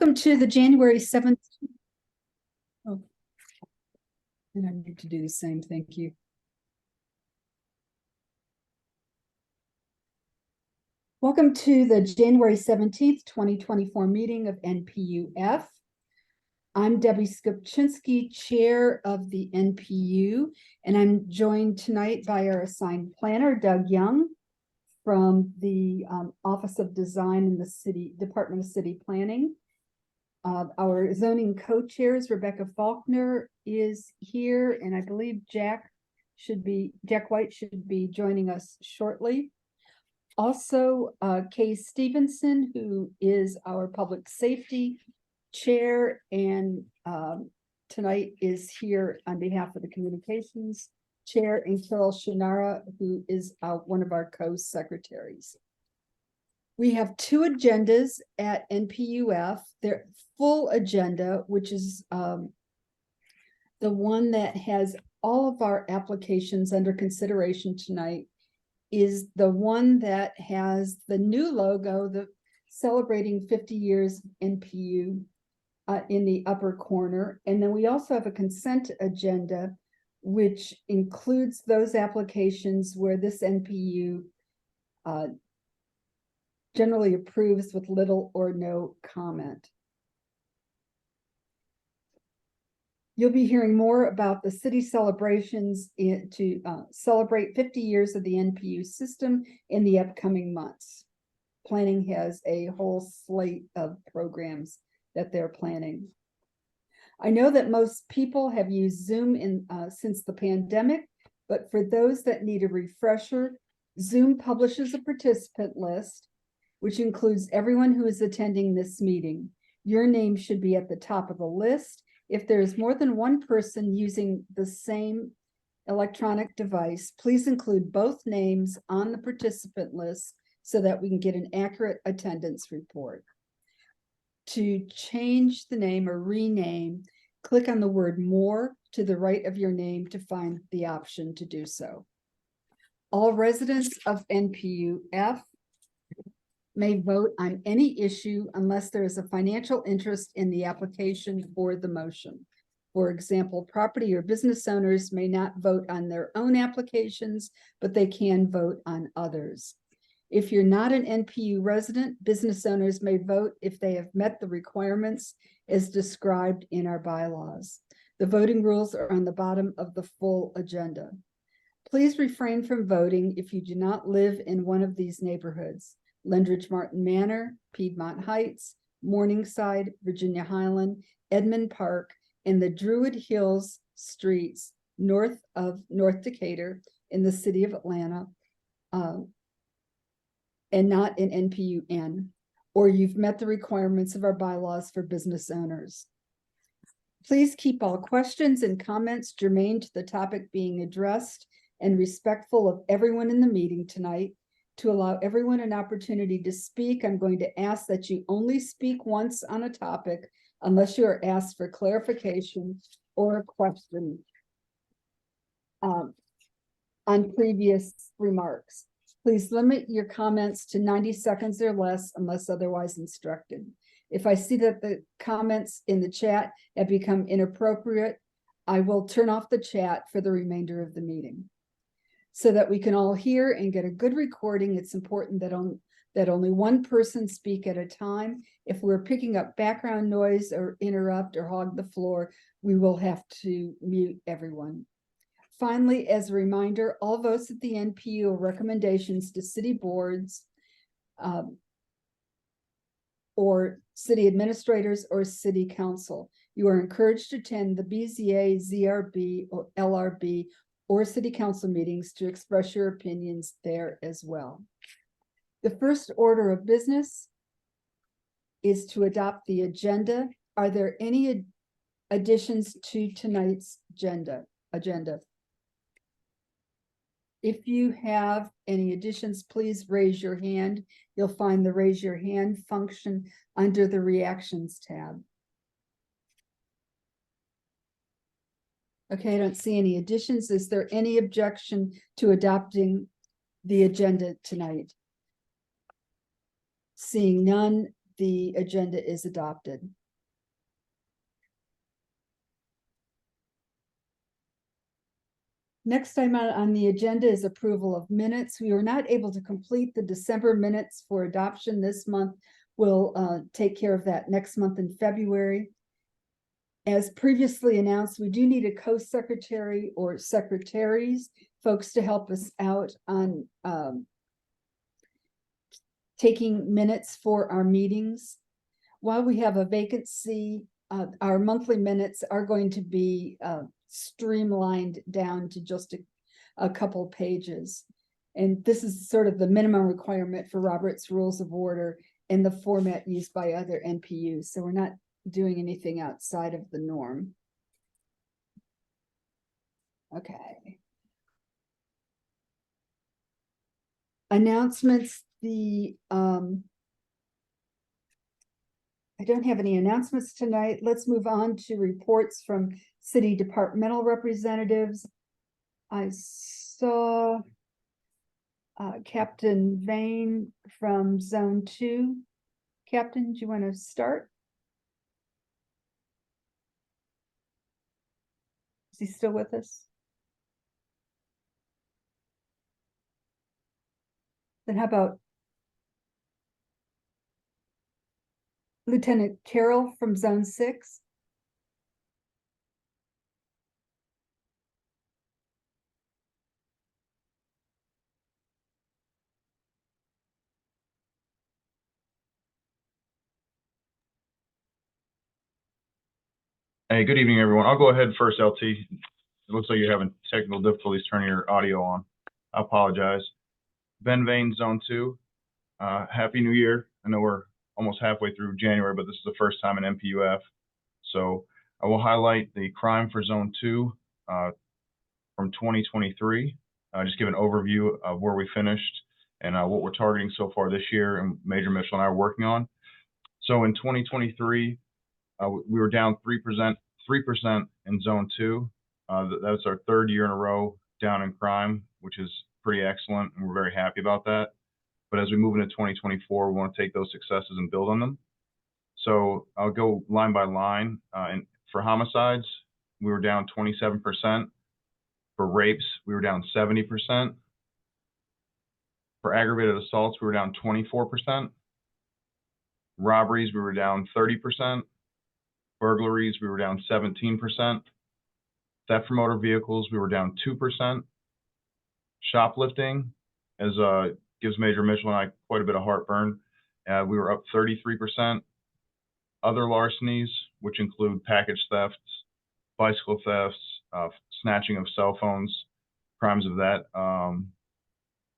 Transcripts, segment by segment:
Welcome to the January 7th. Oh, and I need to do the same. Thank you. Welcome to the January 17th, 2024 meeting of NPU-F. I'm Debbie Skupczynski, chair of the NPU, and I'm joined tonight by our assigned planner, Doug Young, from the Office of Design in the Department of City Planning. Our zoning co-chairs, Rebecca Faulkner is here, and I believe Jack White should be joining us shortly. Also, Kay Stevenson, who is our public safety chair, and tonight is here on behalf of the communications chair, and Carol Shinara, who is one of our co-secretaries. We have two agendas at NPU-F. Their full agenda, which is the one that has all of our applications under consideration tonight, is the one that has the new logo, the celebrating 50 years NPU in the upper corner. And then we also have a consent agenda, which includes those applications where this NPU generally approves with little or no comment. You'll be hearing more about the city celebrations to celebrate 50 years of the NPU system in the upcoming months. Planning has a whole slate of programs that they're planning. I know that most people have used Zoom since the pandemic, but for those that need a refresher, Zoom publishes a participant list, which includes everyone who is attending this meeting. Your name should be at the top of the list. If there is more than one person using the same electronic device, please include both names on the participant list so that we can get an accurate attendance report. To change the name or rename, click on the word "more" to the right of your name to find the option to do so. All residents of NPU-F may vote on any issue unless there is a financial interest in the application or the motion. For example, property or business owners may not vote on their own applications, but they can vote on others. If you're not an NPU resident, business owners may vote if they have met the requirements as described in our bylaws. The voting rules are on the bottom of the full agenda. Please refrain from voting if you do not live in one of these neighborhoods: Lendridge Martin Manor, Piedmont Heights, Morningside, Virginia Highland, Edmond Park, and the Druid Hills streets north of North Decatur in the city of Atlanta, and not in NPU-N, or you've met the requirements of our bylaws for business owners. Please keep all questions and comments germane to the topic being addressed and respectful of everyone in the meeting tonight. To allow everyone an opportunity to speak, I'm going to ask that you only speak once on a topic unless you are asked for clarification or a question on previous remarks. Please limit your comments to 90 seconds or less unless otherwise instructed. If I see that the comments in the chat have become inappropriate, I will turn off the chat for the remainder of the meeting. So that we can all hear and get a good recording, it's important that only one person speak at a time. If we're picking up background noise or interrupt or hog the floor, we will have to mute everyone. Finally, as a reminder, all votes at the NPU are recommendations to city boards or city administrators or city council. You are encouraged to attend the BZA, ZRB, or LRB or city council meetings to express your opinions there as well. The first order of business is to adopt the agenda. Are there any additions to tonight's agenda? If you have any additions, please raise your hand. You'll find the raise your hand function under the reactions tab. Okay, I don't see any additions. Is there any objection to adopting the agenda tonight? Seeing none, the agenda is adopted. Next item on the agenda is approval of minutes. We were not able to complete the December minutes for adoption this month. We'll take care of that next month in February. As previously announced, we do need a co-secretary or secretaries, folks to help us out on taking minutes for our meetings. While we have a vacancy, our monthly minutes are going to be streamlined down to just a couple pages. And this is sort of the minimum requirement for Robert's Rules of Order and the format used by other NPUs. So we're not doing anything outside of the norm. Okay. Announcements. I don't have any announcements tonight. Let's move on to reports from city departmental representatives. I saw Captain Vane from Zone 2. Captain, do you want to start? Is he still with us? Then how about Lieutenant Carroll from Zone 6? Hey, good evening, everyone. I'll go ahead first, LT. It looks like you're having technical difficulties turning your audio on. I apologize. Ben Vane, Zone 2. Happy New Year. I know we're almost halfway through January, but this is the first time in NPU-F. So I will highlight the crime for Zone 2 from 2023. Just give an overview of where we finished and what we're targeting so far this year and Major Mitchell and I are working on. So in 2023, we were down 3% in Zone 2. That's our third year in a row down in crime, which is pretty excellent, and we're very happy about that. But as we move into 2024, we want to take those successes and build on them. So I'll go line by line. And for homicides, we were down 27%. For rapes, we were down 70%. For aggravated assaults, we were down 24%. Robberies, we were down 30%. Burglaries, we were down 17%. Theft from motor vehicles, we were down 2%. Shoplifting, as gives Major Mitchell and I quite a bit of heartburn, we were up 33%. Other larcenies, which include package thefts, bicycle thefts, snatching of cell phones, crimes of that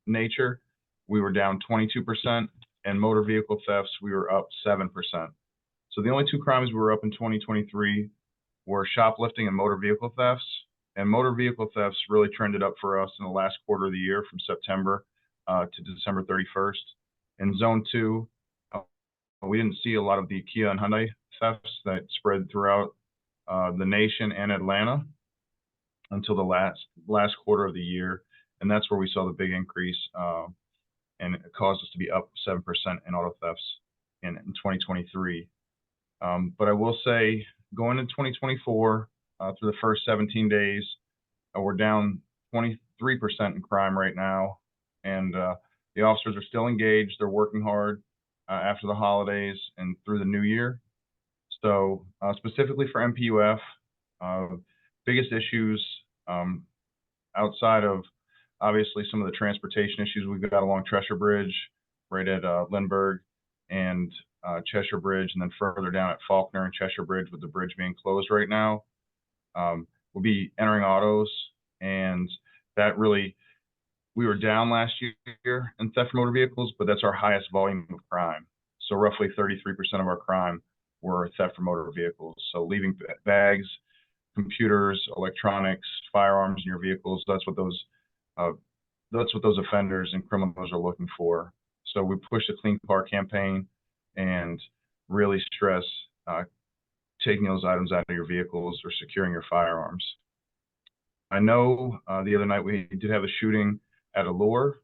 nature, we were down 22%. And motor vehicle thefts, we were up 7%. So the only two crimes we were up in 2023 were shoplifting and motor vehicle thefts. And motor vehicle thefts really trended up for us in the last quarter of the year from September to December 31st. In Zone 2, we didn't see a lot of the Kia and Hyundai thefts that spread throughout the nation and Atlanta until the last quarter of the year. And that's where we saw the big increase, and it caused us to be up 7% in auto thefts in 2023. But I will say, going into 2024, through the first 17 days, we're down 23% in crime right now. And the officers are still engaged. They're working hard after the holidays and through the new year. So specifically for NPU-F, biggest issues outside of obviously some of the transportation issues we've got along Cheshire Bridge, right at Lindbergh and Cheshire Bridge, and then further down at Faulkner and Cheshire Bridge with the bridge being closed right now. We'll be entering autos, and that really, we were down last year in theft from motor vehicles, but that's our highest volume of crime. So roughly 33% of our crime were theft from motor vehicles. So leaving bags, computers, electronics, firearms in your vehicles, that's what those offenders and criminals are looking for. So we push the Clean Car campaign and really stress taking those items out of your vehicles or securing your firearms. I know the other night we did have a shooting at Allure,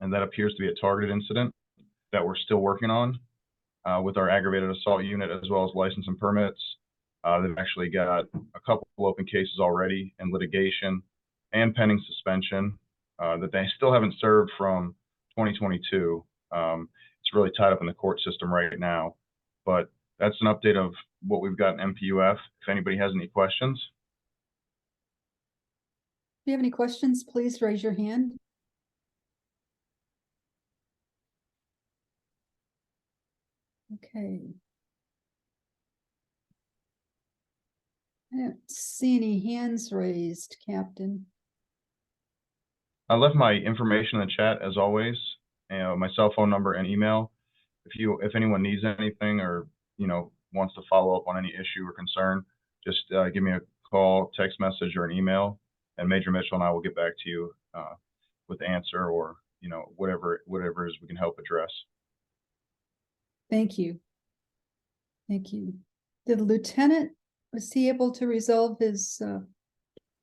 and that appears to be a targeted incident that we're still working on. with our aggravated assault unit as well as license and permits. They've actually got a couple of open cases already in litigation and pending suspension that they still haven't served from 2022. It's really tied up in the court system right now, but that's an update of what we've got in NPU-F. If anybody has any questions. If you have any questions, please raise your hand. Okay. I don't see any hands raised, Captain. I left my information in the chat as always, my cell phone number and email. If anyone needs anything or wants to follow up on any issue or concern, just give me a call, text message, or an email, and Major Mitchell and I will get back to you with the answer or whatever it is we can help address. Thank you. Thank you. Did the lieutenant, was he able to resolve his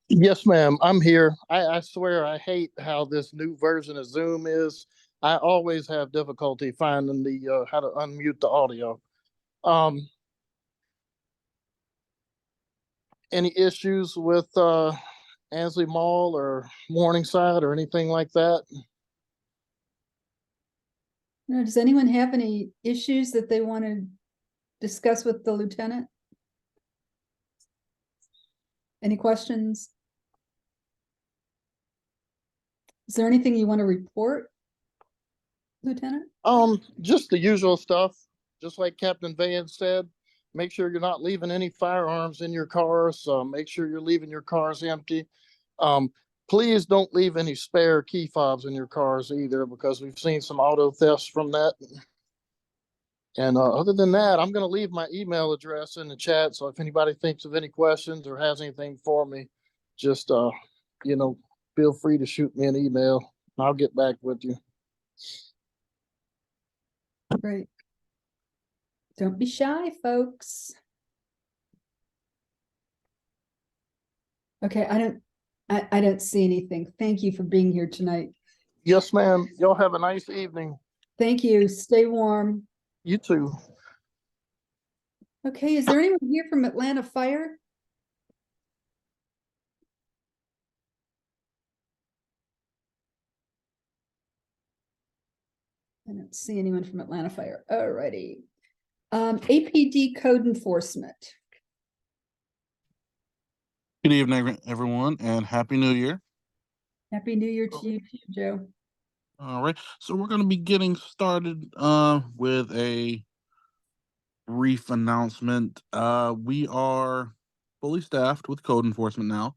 Yes, ma'am. I'm here. I swear I hate how this new version of Zoom is. I always have difficulty finding the how to unmute the audio. Any issues with Ansley Mall or Morningside or anything like that? does anyone have any issues that they want to discuss with the lieutenant? Any questions? Is there anything you want to report, Lieutenant? Just the usual stuff. Just like Captain Van said, make sure you're not leaving any firearms in your cars. Make sure you're leaving your cars empty. Please don't leave any spare key fobs in your cars either, because we've seen some auto thefts from that. And other than that, I'm going to leave my email address in the chat. So if anybody thinks of any questions or has anything for me, just, feel free to shoot me an email. I'll get back with you. Great. Don't be shy, folks. Okay, I don't see anything. Thank you for being here tonight. Yes, ma'am. Y'all have a nice evening. Thank you. Stay warm. You too. Okay, is there anyone here from Atlanta Fire? I don't see anyone from Atlanta Fire. Alrighty. APD code enforcement. Good evening, everyone, and Happy New Year. Happy New Year to you too, Joe. All right, so we're going to be getting started with a brief announcement. We are fully staffed with code enforcement now.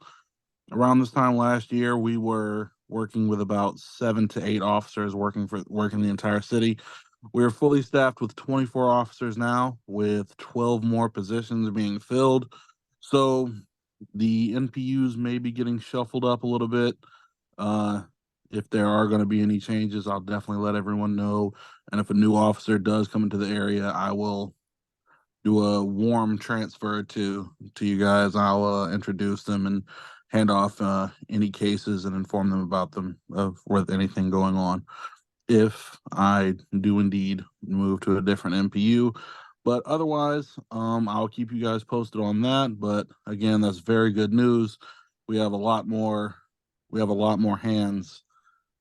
Around this time last year, we were working with about 7 to 8 officers working the entire city. We're fully staffed with 24 officers now, with 12 more positions being filled. So the NPUs may be getting shuffled up a little bit. If there are going to be any changes, I'll definitely let everyone know. And if a new officer does come into the area, I will do a warm transfer to you guys. I'll introduce them and hand off any cases and inform them about them with anything going on. If I do indeed move to a different NPU, but otherwise, I'll keep you guys posted on that. But again, that's very good news. We have a lot more hands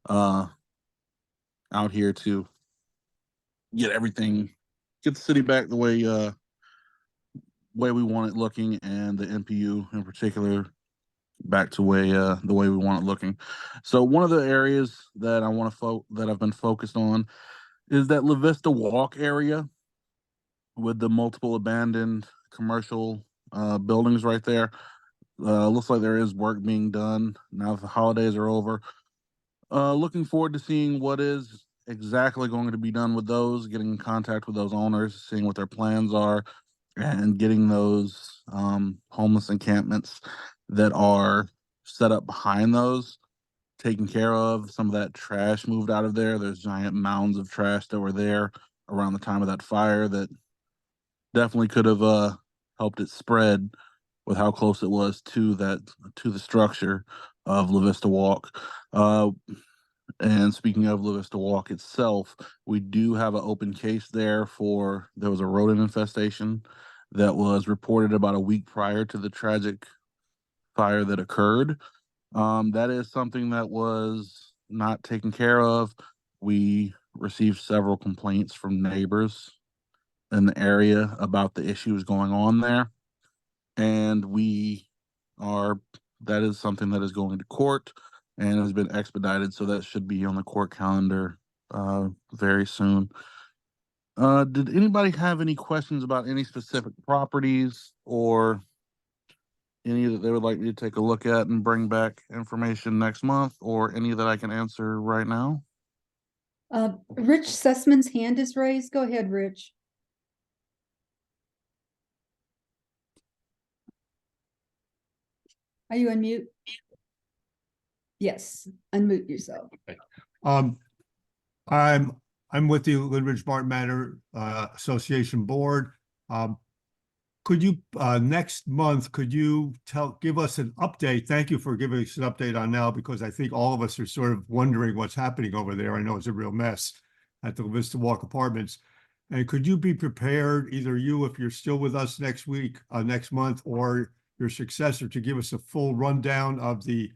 out here to get the city back the way we want it looking, and the NPU in particular back to the way we want it looking. So one of the areas that that I've been focused on is that La Vista Walk area with the multiple abandoned commercial buildings right there. Looks like there is work being done now that the holidays are over. Looking forward to seeing what is exactly going to be done with those, getting in contact with those owners, seeing what their plans are, and getting those homeless encampments that are set up behind those taken care of. Some of that trash moved out of there. There's giant mounds of trash that were there around the time of that fire that definitely could have helped it spread with how close it was to the structure of La Vista Walk. And speaking of La Vista Walk itself, we do have an open case there there was a rodent infestation that was reported about a week prior to the tragic fire that occurred. That is something that was not taken care of. We received several complaints from neighbors in the area about the issues going on there. And that is something that is going to court and has been expedited. So that should be on the court calendar very soon. Did anybody have any questions about any specific properties or any that they would like me to take a look at and bring back information next month, or any that I can answer right now? Rich Sussman's hand is raised. Go ahead, Rich. Are you on mute? Yes, unmute yourself. I'm with the Lynn Ridge Martin Manor Association Board. Could you next month, could you give us an update? Thank you for giving us an update on now, because I think all of us are sort of wondering what's happening over there. I know it's a real mess at the La Vista Walk Apartments. And could you be prepared, either you, if you're still with us next week, next month, or your successor, to give us a full rundown of the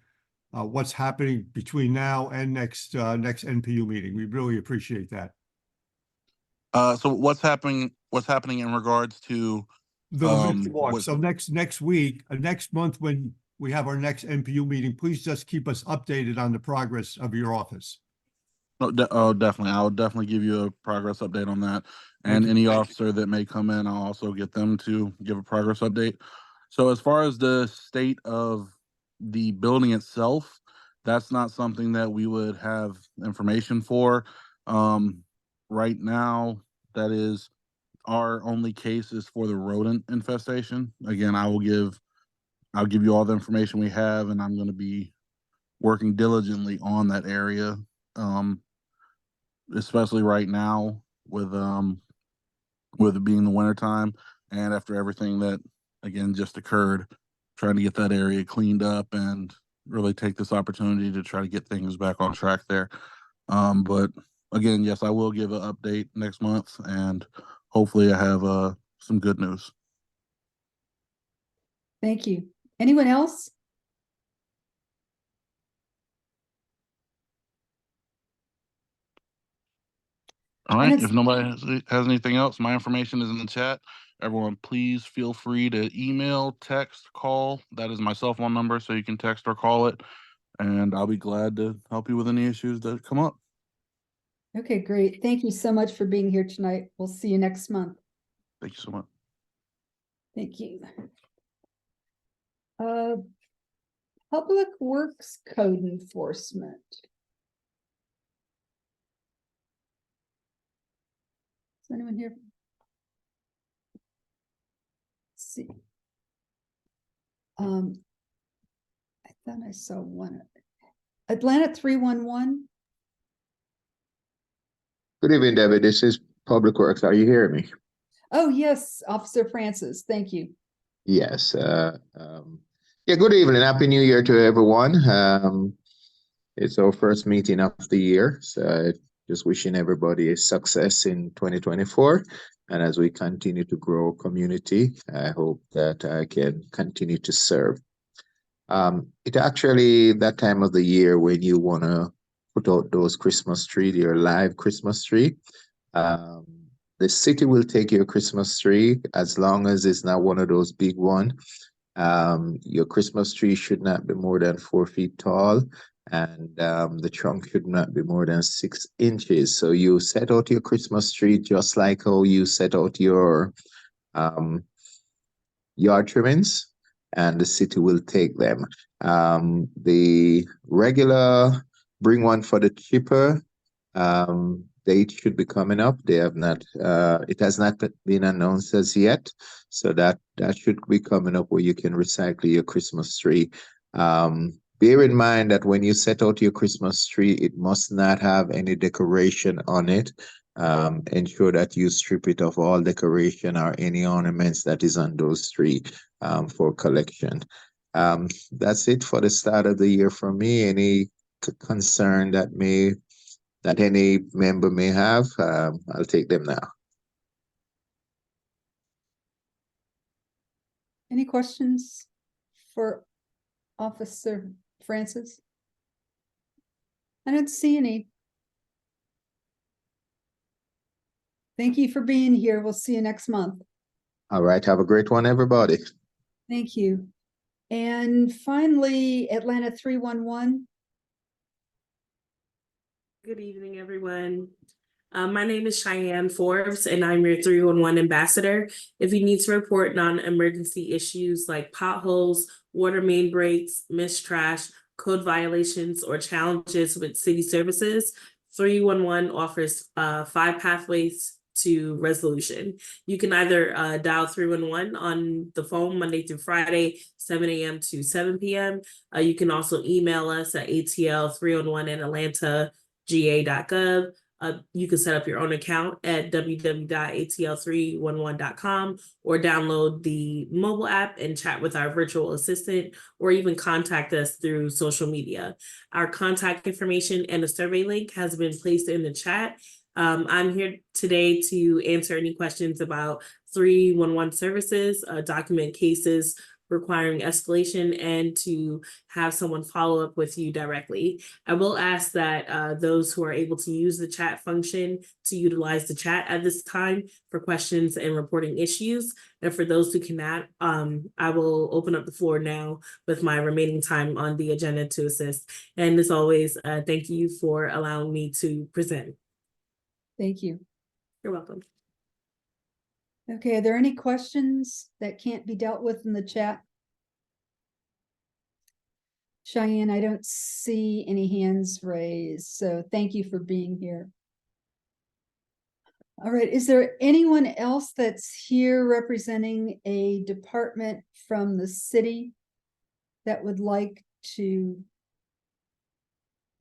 what's happening between now and next NPU meeting? We really appreciate that. So what's happening in regards to The La Vista Walk. what- So next week, next month, when we have our next NPU meeting, please just keep us updated on the progress of your office. definitely. I will definitely give you a progress update on that. And Thank you. any officer that may come in, I'll also get them to give a progress update. So as far as the state of the building itself, that's not something that we would have information for. Right now, that is our only case is for the rodent infestation. Again, I'll give you all the information we have, and I'm going to be working diligently on that area. Especially right now with it being the wintertime, and after everything that again just occurred, trying to get that area cleaned up and really take this opportunity to try to get things back on track there. But again, yes, I will give an update next month, and hopefully I have some good news. Thank you. Anyone else? All right. it's- If nobody has anything else, my information is in the chat. Everyone, please feel free to email, text, call. That is my cell phone number, so you can text or call it, and I'll be glad to help you with any issues that come up. Okay, great. Thank you so much for being here tonight. We'll see you next month. Thank you so much. Thank you. Public Works Code Enforcement. Is anyone here? Let's see. I thought I saw one. Atlanta 311. Good evening, David. This is Public Works. Are you hearing me? Oh, yes, Officer Francis. Thank you. Yes. Yeah, good evening. Happy New Year to everyone. It's our first meeting of the year. So just wishing everybody a success in 2024. And as we continue to grow community, I hope that I can continue to serve. It's actually that time of the year when you want to put out those Christmas tree, your live Christmas tree. The city will take your Christmas tree as long as it's not one of those big ones. Your Christmas tree should not be more than 4 feet tall, and the trunk should not be more than 6 inches. So you set out your Christmas tree just like how you set out your yard trimmings, and the city will take them. The regular bring one for the cheaper date should be coming up. They have not, it has not been announced as yet. So that should be coming up where you can recycle your Christmas tree. Bear in mind that when you set out your Christmas tree, it must not have any decoration on it. Ensure that you strip it of all decoration or any ornaments that is on those trees for collection. That's it for the start of the year for me. Any concern that any member may have, I'll take them now. Any questions for Officer Francis? I don't see any. Thank you for being here. We'll see you next month. All right, have a great one, everybody. Thank you. And finally, Atlanta 311. Good evening, everyone. My name is Cheyenne Forbes, and I'm your 311 ambassador. If you need to report non-emergency issues like potholes, water main breaks, missed trash, code violations, or challenges with city services, 311 offers 5 pathways to resolution. You can either dial 311 on the phone Monday through Friday, 7 a.m. to 7 p.m. You can also email us at atl311@atlanta.ga.gov. You can set up your own account at www.atl311.com or download the mobile app and chat with our virtual assistant, or even contact us through social media. Our contact information and a survey link has been placed in the chat. I'm here today to answer any questions about 311 services, document cases requiring escalation, and to have someone follow up with you directly. I will ask that those who are able to use the chat function to utilize the chat at this time for questions and reporting issues. And for those who cannot, I will open up the floor now with my remaining time on the agenda to assist. And as always, thank you for allowing me to present. Thank you. You're welcome. Okay, are there any questions that can't be dealt with in the chat? Cheyenne, I don't see any hands raised, so thank you for being here. All right, is there anyone else that's here representing a department from the city that would like to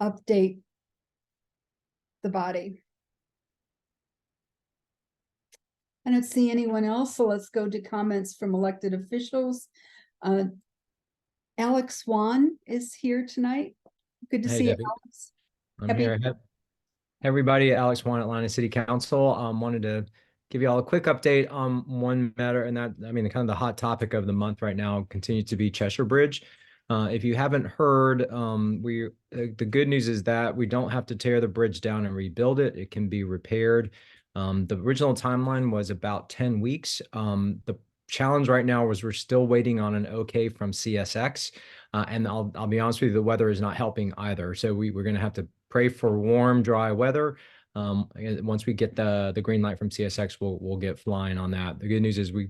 update the body? I don't see anyone else, so let's go to comments from elected officials. Alex Swan is here tonight. Good to Hey, see you, Debbie. Alex. I'm Happy- here. Hey, everybody, Alex Swan, Atlanta City Council. Wanted to give you all a quick update on one matter, and that, I mean, kind of the hot topic of the month right now continues to be Cheshire Bridge. If you haven't heard, the good news is that we don't have to tear the bridge down and rebuild it. It can be repaired. The original timeline was about 10 weeks. The challenge right now was we're still waiting on an okay from CSX. And I'll be honest with you, the weather is not helping either. So we're going to have to pray for warm, dry weather. Once we get the green light from CSX, we'll get flying on that. The good news is we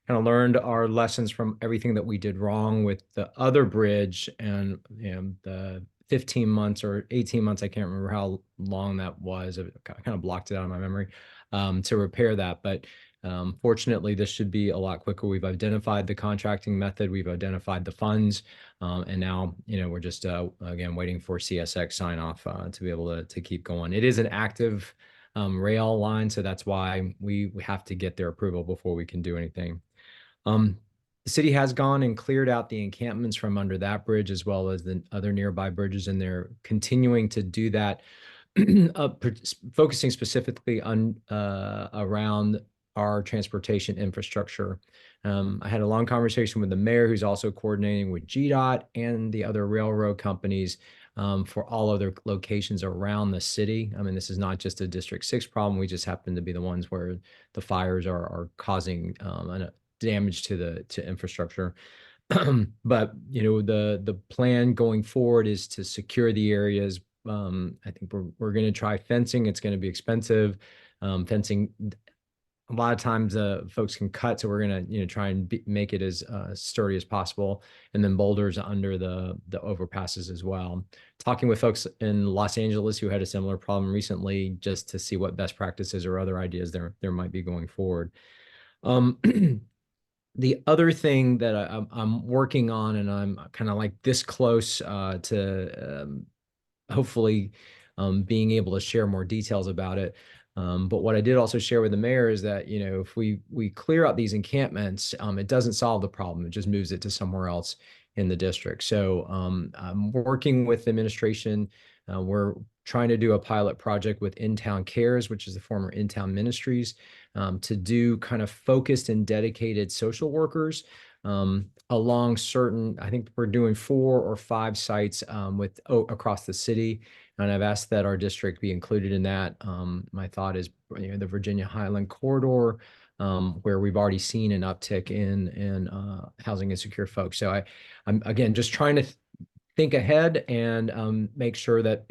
kind of learned our lessons from everything that we did wrong with the other bridge, and the 15 months or 18 months, I can't remember how long that was. It kind of blocked it out of my memory to repair that. But fortunately, this should be a lot quicker. We've identified the contracting method, we've identified the funds, and now we're just again waiting for CSX sign off to be able to keep going. It is an active rail line, so that's why we have to get their approval before we can do anything. The city has gone and cleared out the encampments from under that bridge as well as the other nearby bridges, and they're continuing to do that, focusing specifically on around our transportation infrastructure. I had a long conversation with the mayor, who's also coordinating with GDOT and the other railroad companies for all other locations around the city. I mean, this is not just a District 6 problem. We just happen to be the ones where the fires are causing damage to infrastructure. But the plan going forward is to secure the areas. I think we're going to try fencing. It's going to be expensive. Fencing, a lot of times folks can cut, so we're going to try and make it as sturdy as possible, and then boulders under the overpasses as well. Talking with folks in Los Angeles who had a similar problem recently, just to see what best practices or other ideas there might be going forward. The other thing that I'm working on, and I'm kind of like this close to hopefully being able to share more details about it. But what I did also share with the mayor is that, you know, if we clear out these encampments, it doesn't solve the problem. It just moves it to somewhere else in the district. So I'm working with the administration. We're trying to do a pilot project with In-Town Cares, which is the former In-Town Ministries, to do kind of focused and dedicated social workers along certain, I think we're doing 4 or 5 sites across the city. And I've asked that our district be included in that. My thought is, you know, the Virginia Highland Corridor, where we've already seen an uptick in housing insecure folks. So I'm again just trying to think ahead and make sure that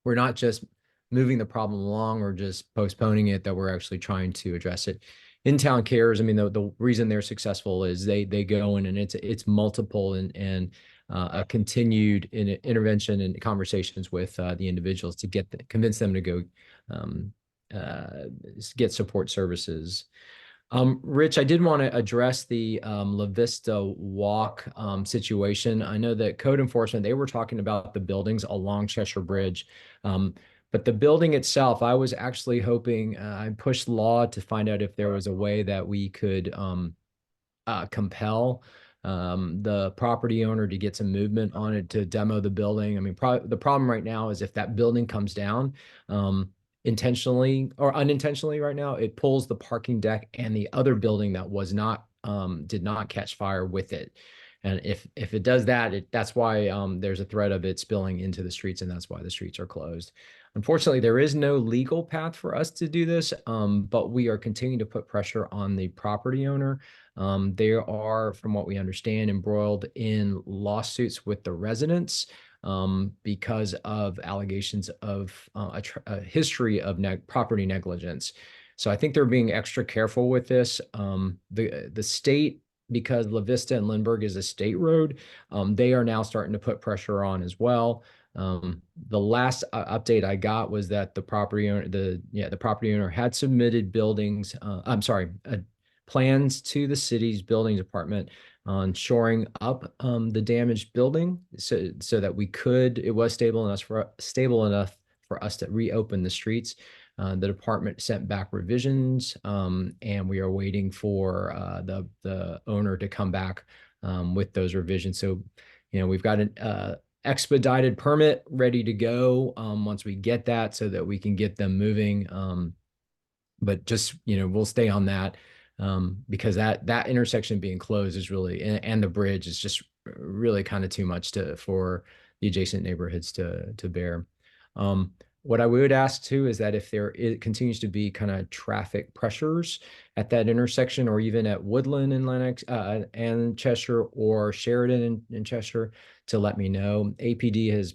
we're not just moving the problem along or just postponing it, that we're actually trying to address it. In-Town Cares, I mean, the reason they're successful is they go in and it's multiple and a continued intervention and conversations with the individuals to convince them to go get support services. Rich, I did want to address the La Vista Walk situation. I know that code enforcement, they were talking about the buildings along Cheshire Bridge. But the building itself, I was actually hoping, I pushed law to find out if there was a way that we could compel the property owner to get some movement on it to demo the building. I mean, the problem right now is if that building comes down, intentionally or unintentionally right now, it pulls the parking deck and the other building that was not did not catch fire with it. And if it does that, that's why there's a threat of it spilling into the streets, and that's why the streets are closed. Unfortunately, there is no legal path for us to do this, but we are continuing to put pressure on the property owner. They are, from what we understand, embroiled in lawsuits with the residents because of allegations of a history of property negligence. So I think they're being extra careful with this. The state, because La Vista and Lindbergh is a state road, they are now starting to put pressure on as well. The last update I got was that the property owner had submitted plans to the city's building department on shoring up the damaged building so that it was stable enough for us to reopen the streets. The department sent back revisions, and we are waiting for the owner to come back with those revisions. So, you know, we've got an expedited permit ready to go once we get that, so that we can get them moving. But just, you know, we'll stay on that because that intersection being closed is really, and the bridge is just really kind of too much for the adjacent neighborhoods to bear. What I would ask too is that if it continues to be kind of traffic pressures at that intersection, or even at Woodland in Lenox and Cheshire, or Sheridan in Cheshire, to let me know. APD has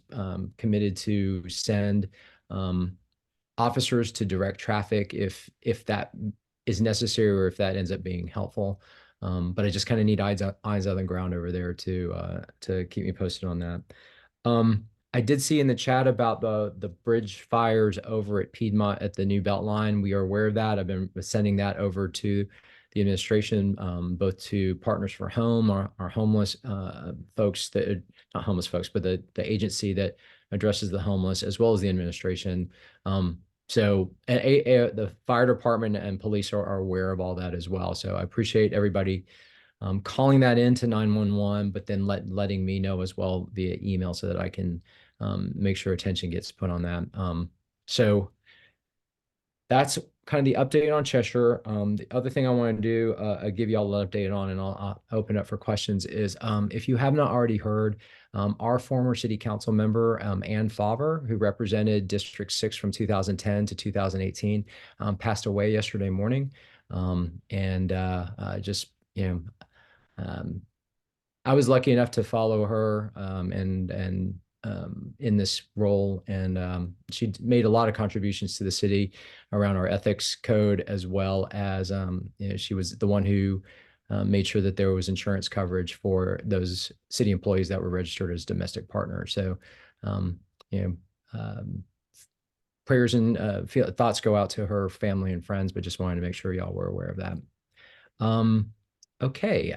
committed to send officers to direct traffic if that is necessary, or if that ends up being helpful. But I just kind of need eyes on the ground over there to keep me posted on that. I did see in the chat about the bridge fires over at Piedmont at the New Beltline. We are aware of that. I've been sending that over to the administration, both to Partners for Home, our homeless folks, not homeless folks, but the agency that addresses the homeless, as well as the administration. So the fire department and police are aware of all that as well. So I appreciate everybody calling that into 911, but then letting me know as well via email, so that I can make sure attention gets put on that. So that's kind of the update on Cheshire. The other thing I want to do, give you all an update on, and I'll open up for questions, is if you have not already heard, our former city council member, Ann Favre, who represented District 6 from 2010 to 2018, passed away yesterday morning. Just, you know, I was lucky enough to follow her in this role, and she made a lot of contributions to the city around our ethics code, as well as you know, she was the one who made sure that there was insurance coverage for those city employees that were registered as domestic partners. So, you know, prayers and thoughts go out to her family and friends, but just wanted to make sure y'all were aware of that. Okay,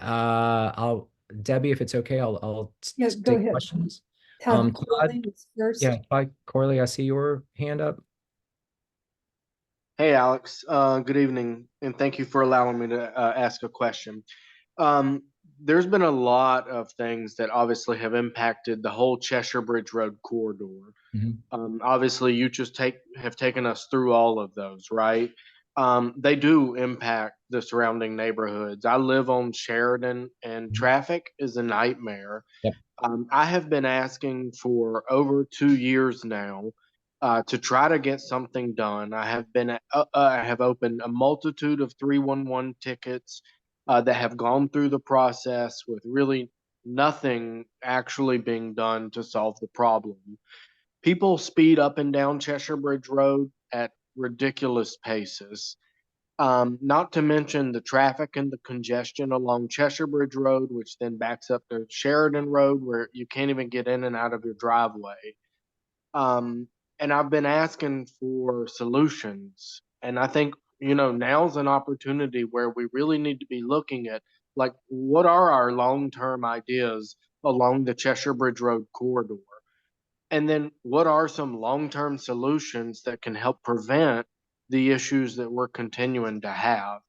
Debbie, if it's okay, I'll Yeah, go take ahead. questions. Todd Todd, Corley was first. yeah, Corley, I see your hand up. Hey, Alex. Good evening, and thank you for allowing me to ask a question. Um, there's been a lot of things that obviously have impacted the whole Cheshire Bridge Road corridor. Mhm. Obviously, you just have taken us through all of those, right? They do impact the surrounding neighborhoods. I live on Sheridan, and Mhm. traffic is a nightmare. Yep. I have been asking for over 2 years now to try to get something done. I have opened a multitude of 311 tickets that have gone through the process with really nothing actually being done to solve the problem. People speed up and down Cheshire Bridge Road at ridiculous paces. Not to mention the traffic and the congestion along Cheshire Bridge Road, which then backs up to Sheridan Road, where you can't even get in and out of your driveway. Um, and I've been asking for solutions. And I think, now's an opportunity where we really need to be looking at, like, what are our long-term ideas along the Cheshire Bridge Road corridor? And then what are some long-term solutions that can help prevent the issues that we're continuing to have?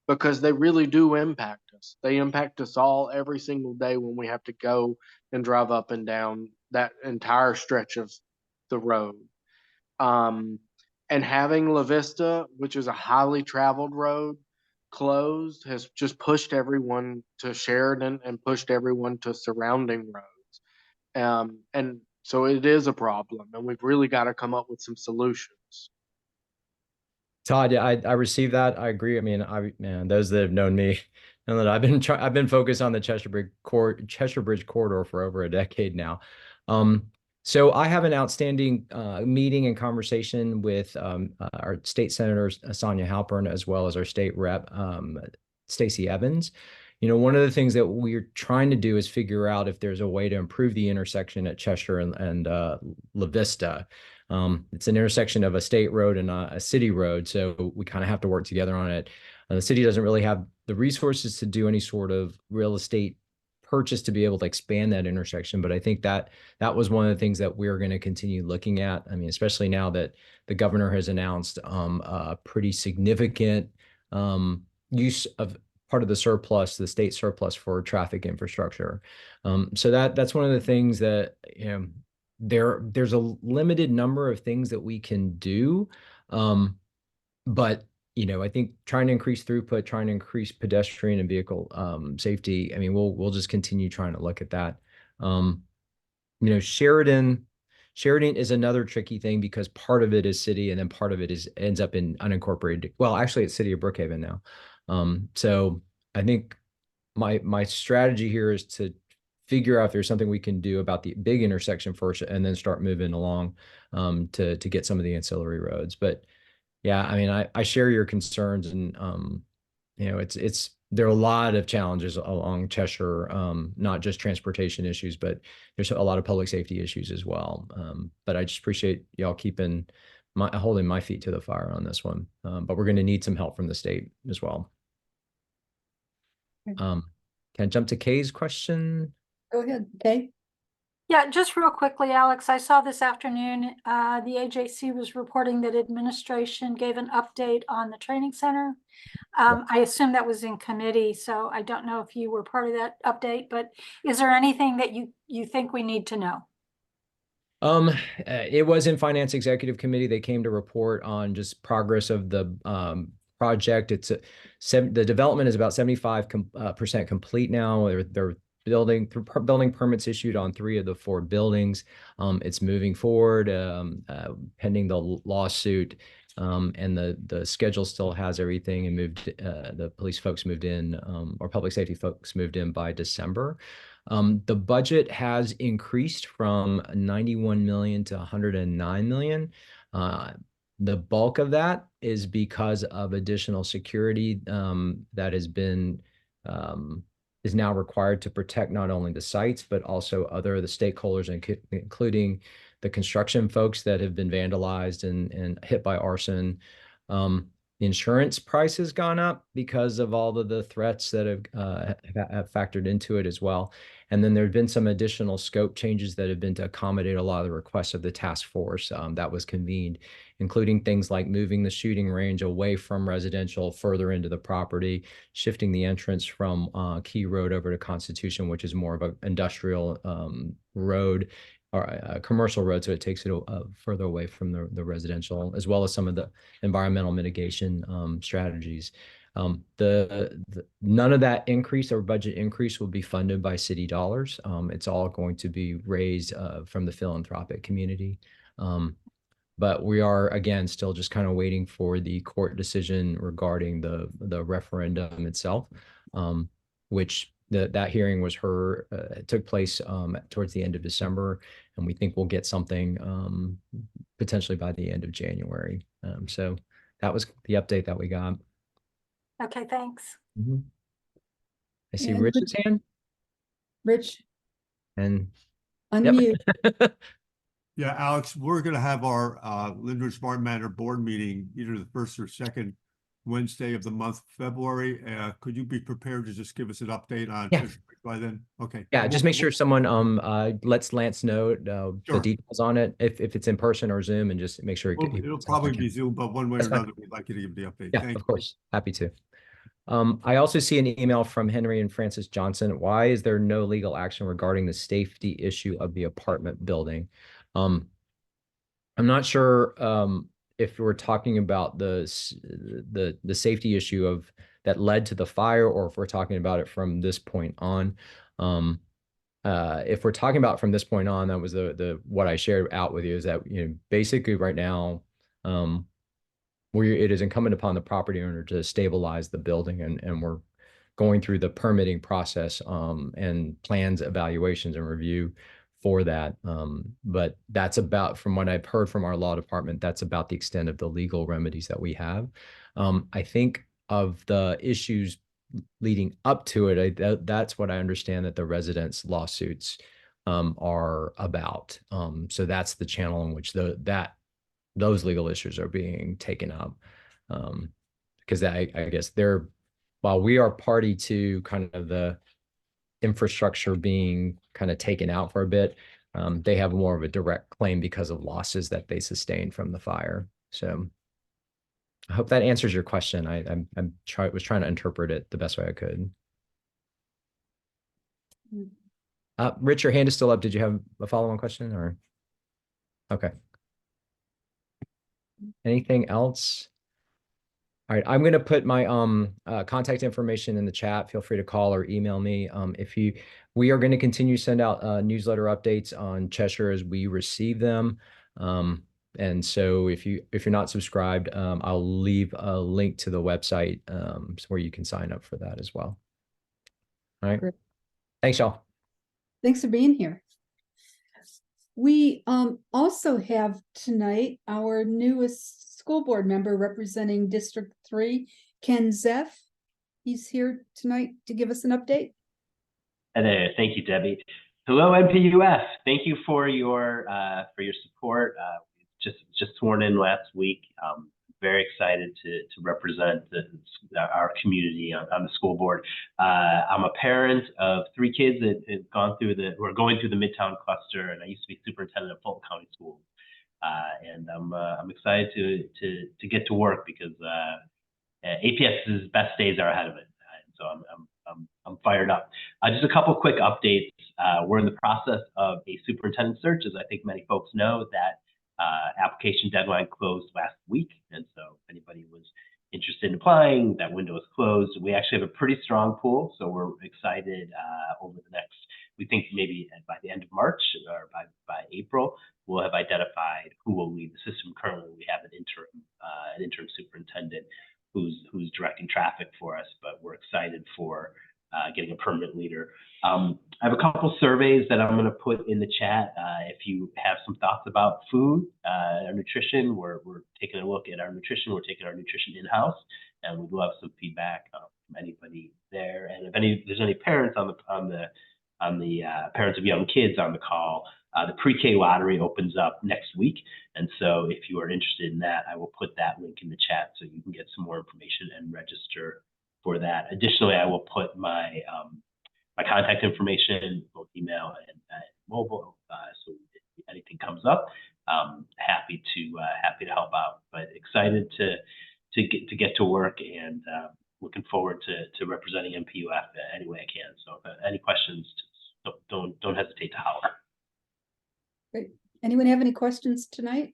Because they really do impact us. They impact us all every single day when we have to go and drive up and down that entire stretch of the road. Um, and having La Vista, which is a highly traveled road, closed has just pushed everyone to Sheridan and pushed everyone to surrounding roads. And so it is a problem, and we've really got to come up with some solutions. Todd, yeah, I received that. I agree. I mean, man, those that have known me know that I've been focused on the Cheshire Bridge corridor for over a decade now. Um, so I have an outstanding meeting and conversation with our state senators, Sonia Halpern, as well as our state rep, Stacey Evans. One of the things that we're trying to do is figure out if there's a way to improve the intersection at Cheshire and La Vista. It's an intersection of a state road and a city road, so we kind of have to work together on it. The city doesn't really have the resources to do any sort of real estate purchase to be able to expand that intersection, but I think that was one of the things that we're going to continue looking at. I mean, especially now that the governor has announced a pretty significant use of part of the surplus, the state surplus for traffic infrastructure. So that's one of the things that there's a limited number of things that we can do. But I think trying to increase throughput, trying to increase pedestrian and vehicle safety. I mean, we'll just continue trying to look at that. Sheridan is another tricky thing because part of it is city and then part of it ends up in unincorporated. Well, actually, it's city of Brookhaven now. So I think my strategy here is to figure out if there's something we can do about the big intersection first and then start moving along to get some of the ancillary roads. But yeah, I mean, I share your concerns and there are a lot of challenges along Cheshire, not just transportation issues, but there's a lot of public safety issues as well. But I just appreciate y'all holding my feet to the fire on this one. But we're going to need some help from the state as well. Can I jump to Kay's question? Go ahead, Kay. Yeah, just real quickly, Alex, I saw this afternoon, the AJC was reporting that administration gave an update on the training center. I assume that was in committee, so I don't know if you were part of that update, but is there anything that you think we need to know? It was in Finance Executive Committee. They came to report on just progress of the project. The development is about 75% complete now. They're building permits issued on 3 of the 4 buildings. It's moving forward, pending the lawsuit. And the schedule still has everything and the police folks moved in, or public safety folks moved in by December. The budget has increased from 91 million to 109 million. The bulk of that is because of additional security that is now required to protect not only the sites, but also the stakeholders, including the construction folks that have been vandalized and hit by arson. The insurance price has gone up because of all of the threats that have factored into it as well. And then there have been some additional scope changes that have been to accommodate a lot of the requests of the task force that was convened, including things like moving the shooting range away from residential further into the property, shifting the entrance from Key Road over to Constitution, which is more of an industrial road or a commercial road, so it takes it further away from the residential, as well as some of the environmental mitigation strategies. None of that increase or budget increase will be funded by city dollars. It's all going to be raised from the philanthropic community. But we are, again, still just kind of waiting for the court decision regarding the referendum itself, which that hearing was took place towards the end of December, and we think we'll get something potentially by the end of January. So that was the update that we got. Okay, thanks. I see And Rich's hand. Rich, And unmute. yep. Yeah, Alex, we're gonna have our Lyndwood Smart Manor board meeting either the first or second Wednesday of the month, February. Could you be prepared to just give us an update on Yeah. by then? Okay. Yeah, just make sure someone lets Lance know the Sure. details on it, if it's in person or Zoom, and just make sure Well, it'll probably be Zoom, but one way or That's fine. another, we'd like you to give the update. Yeah, Thank of you. course. Happy to. I also see an email from Henry and Francis Johnson. Why is there no legal action regarding the safety issue of the apartment building? I'm not sure if we're talking about the safety issue of that led to the fire, or if we're talking about it from this point on. If we're talking about from this point on, that was what I shared out with you, is that, you know, basically right now, it is incumbent upon the property owner to stabilize the building, and we're going through the permitting process and plans, evaluations, and review for that. But that's about, from what I've heard from our law department, that's about the extent of the legal remedies that we have. I think of the issues leading up to it, that's what I understand that the residents' lawsuits are about. So that's the channel in which those legal issues are being taken up, because I guess while we are party to kind of the infrastructure being kind of taken out for a bit, they have more of a direct claim because of losses that they sustained from the fire. So I hope that answers your question. I was trying to interpret it the best way I could. Rich, your hand is still up. Did you have a follow-on question, or? Okay. Anything else? All right, I'm going to put my contact information in the chat. Feel free to call or email me. We are going to continue to send out newsletter updates on Cheshire as we receive them. And so if you're not subscribed, I'll leave a link to the website where you can sign up for that as well. All right. Great. Thanks, y'all. Thanks for being here. We also have tonight our newest school board member representing District 3, Ken Zeff. He's here tonight to give us an update. Hi there. Thank you, Debbie. Hello, NPU-F. Thank you for your support. Just sworn in last week. Very excited to represent our community on the school board. I'm a parent of 3 kids that have gone through who are going through the Midtown cluster, and I used to be superintendent of Fulton County Schools. And I'm excited to get to work, because APS's best days are ahead of it. So I'm fired up. Just a couple quick updates. We're in the process of a superintendent search, as I think many folks know. That application deadline closed last week, and so if anybody was interested in applying, that window is closed. We actually have a pretty strong pool, so we're excited over the next, we think maybe by the end of March or by April, we'll have identified who will lead the system. Currently, we have an interim superintendent who's directing traffic for us, but we're excited for getting a permanent leader. I have a couple surveys that I'm going to put in the chat. If you have some thoughts about food, our nutrition, we're taking a look at our nutrition. We're taking our nutrition in-house, and we'd love some feedback from anybody there. And if there's any parents on the parents of young kids on the call, The pre-K lottery opens up next week. And so if you are interested in that, I will put that link in the chat so you can get some more information and register for that. Additionally, I will put my my contact information, both email and mobile. So if anything comes up, happy to help out. But excited to get to work and looking forward to representing NPU-F any way I can. So if any questions, don't hesitate to holler. Great. Anyone have any questions tonight?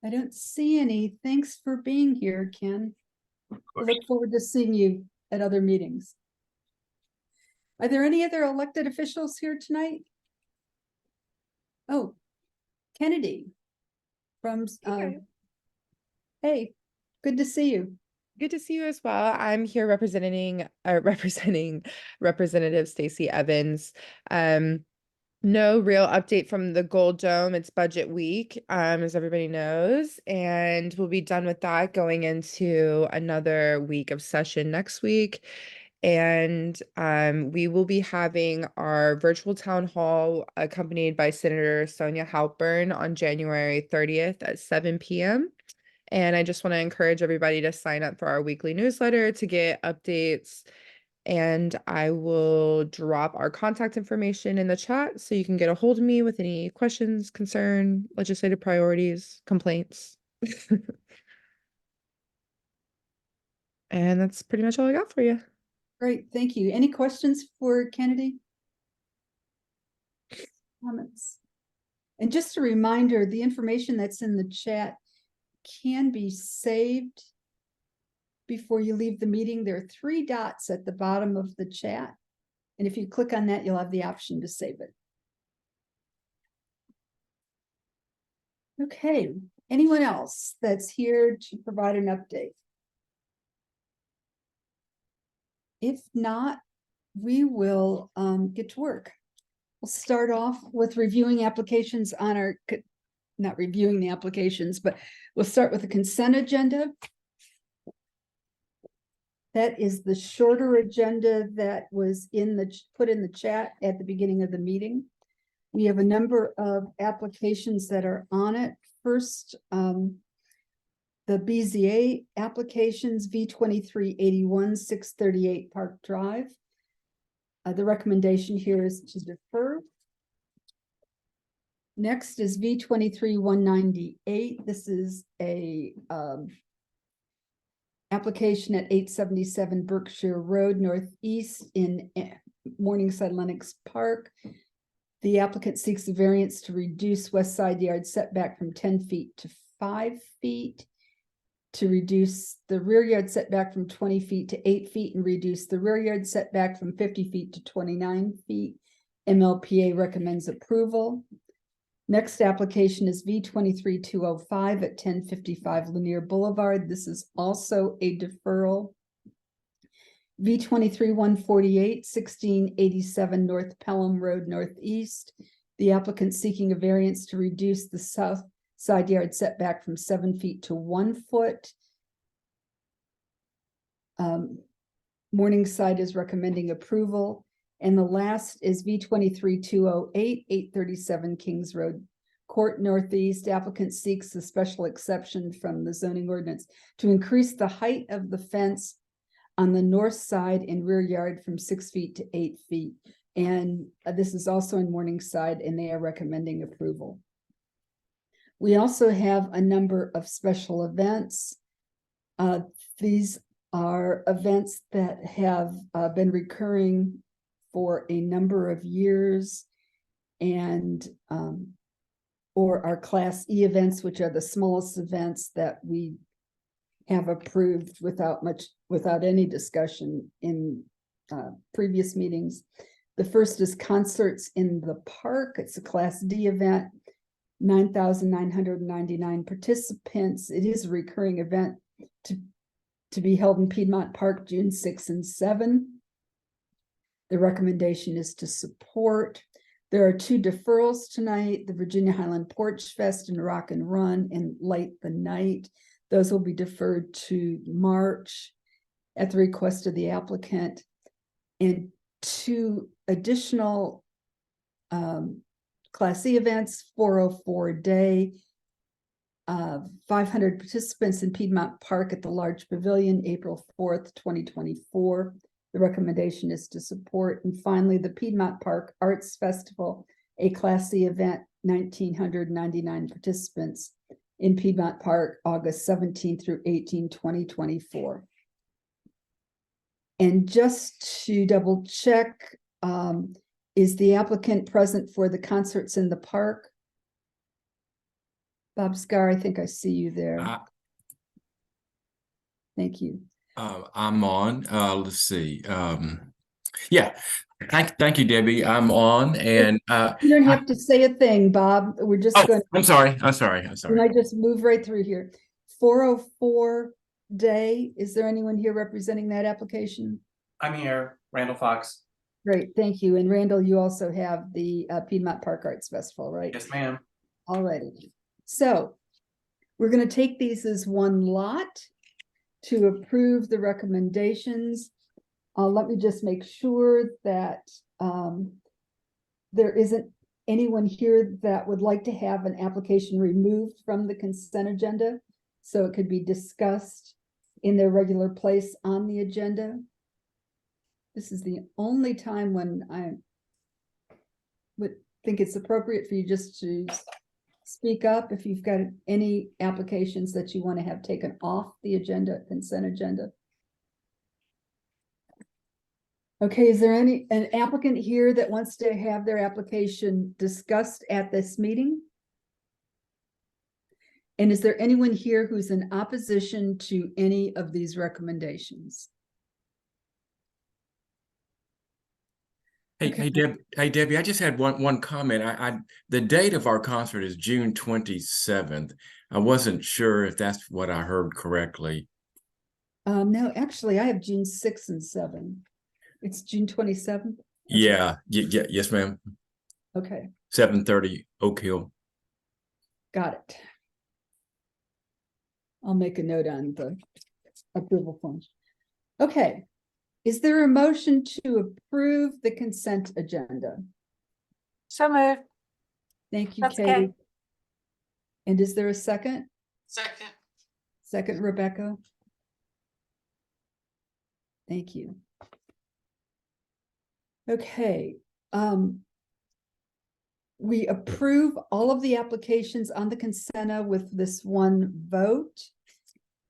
I don't see any. Thanks for being here, Ken. Of I course. look forward to seeing you at other meetings. Are there any other elected officials here tonight? Oh, Kennedy from, hey, good to see you. Good to see you as well. I'm here representing Representative Stacey Evans. No real update from the Gold Dome. It's budget week, as everybody knows, and we'll be done with that going into another week of session next week. And we will be having our virtual town hall accompanied by Senator Sonia Halpern on January 30th at 7 p.m. And I just want to encourage everybody to sign up for our weekly newsletter to get updates. And I will drop our contact information in the chat so you can get a hold of me with any questions, concern, legislative priorities, complaints. And that's pretty much all I got for you. Great, thank you. Any questions for Kennedy? Comments? And just a reminder, the information that's in the chat can be saved before you leave the meeting. There are 3 dots at the bottom of the chat. And if you click on that, you'll have the option to save it. Okay, anyone else that's here to provide an update? If not, we will get to work. We'll start off with reviewing applications on our, not reviewing the applications, but we'll start with the consent agenda. That is the shorter agenda that was put in the chat at the beginning of the meeting. We have a number of applications that are on it. First, the BZA applications, V2381 638 Park Drive. The recommendation here is to defer. Next is V23-198. This is a application at 877 Berkshire Road Northeast in Morningside Lenox Park. The applicant seeks a variance to reduce west side yard setback from 10 feet to 5 feet, to reduce the rear yard setback from 20 feet to 8 feet, and reduce the rear yard setback from 50 feet to 29 feet. MLPA recommends approval. Next application is V23-205 at 1055 Lanier Boulevard. This is also a deferral. V23-148, 1687 North Pelham Road Northeast. The applicant seeking a variance to reduce the south side yard setback from 7 feet to 1 foot. Morningside is recommending approval. And the last is V23-208, 837 Kings Road Court Northeast. Applicant seeks a special exception from the zoning ordinance to increase the height of the fence on the north side and rear yard from 6 feet to 8 feet. And this is also in Morningside, and they are recommending approval. We also have a number of special events. These are events that have been recurring for a number of years, and or our Class E events, which are the smallest events that we have approved without any discussion in previous meetings. The first is concerts in the park. It's a Class D event, 9,999 participants. It is a recurring event to be held in Piedmont Park, June 6 and 7. The recommendation is to support. There are 2 deferrals tonight, the Virginia Highland Porch Fest and Rock and Run and Light the Night. Those will be deferred to March at the request of the applicant. and 2 additional Class C events, 404 Day, 500 participants in Piedmont Park at the Large Pavilion, April 4th, 2024. The recommendation is to support. And finally, the Piedmont Park Arts Festival, a Class C event, 1,999 participants in Piedmont Park, August 17th through 18, 2024. And just to double check, is the applicant present for the concerts in the park? Bob Scar, I think I see you there. Thank you. I'm on. Let's see. Yeah. Thank you, Debbie. I'm on, and You don't have to say a thing, Bob. We're just oh, going. I'm sorry. Can I just move right through here? 404 Day. Is there anyone here representing that application? I'm here, Randall Fox. Great, thank you. And Randall, you also have the Piedmont Park Arts Festival, right? Yes, ma'am. All righty. So we're going to take these as one lot to approve the recommendations. Let me just make sure that there isn't anyone here that would like to have an application removed from the consent agenda, so it could be discussed in their regular place on the agenda. This is the only time when I would think it's appropriate for you just to speak up if you've got any applications that you want to have taken off the agenda, consent agenda. Okay, is there an applicant here that wants to have their application discussed at this meeting? And is there anyone here who's in opposition to any of these recommendations? Hey, Okay. hey, Debbie, I just had one comment. The date of our concert is June 27th. I wasn't sure if that's what I heard correctly. No, actually, I have June 6th and 7th. It's June 27th? Yeah, yes, ma'am. Okay, 7:30 Oak Hill. got it. I'll make a note on the approval form. Okay, is there a motion to approve the consent agenda? So moved. Thank you, That's Katie. okay. And is there a second? Second. Second, Rebecca. Thank you. Okay, we approve all of the applications on the consent with this one vote,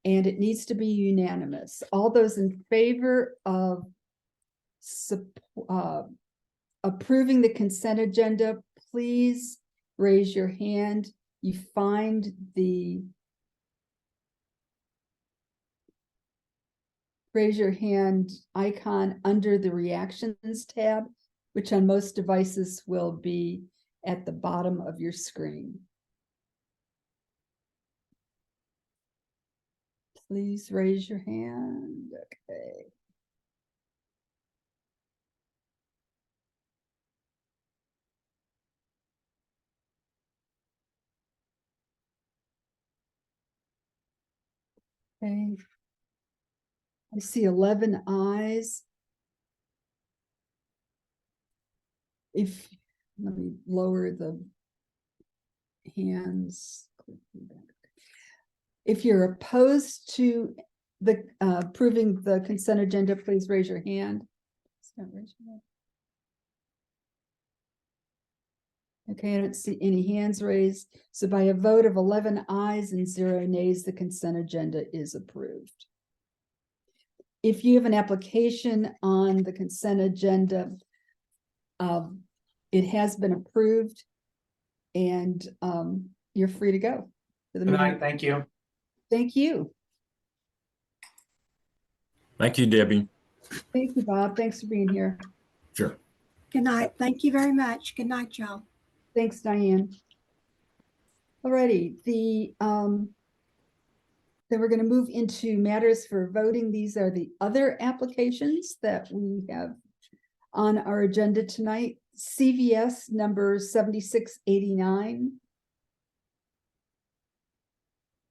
and it needs to be unanimous. All those in favor of approving the consent agenda, please raise your hand. You find the raise your hand icon under the reactions tab, which on most devices will be at the bottom of your screen. Please raise your hand. Okay. Okay. I see 11 eyes. Let me lower the hands. If you're opposed to the approving the consent agenda, please raise your hand. Okay, I don't see any hands raised. So by a vote of 11 ayes and 0 nays, the consent agenda is approved. If you have an application on the consent agenda, it has been approved, and you're free to go. Good night. Thank you. Thank you. Thank you, Debbie. Thank you, Bob. Thanks for being here. Sure. Good night. Thank you very much. Good night, y'all. Thanks, Diane. Alrighty, then we're going to move into matters for voting. These are the other applications that we have on our agenda tonight. CVS number 7689.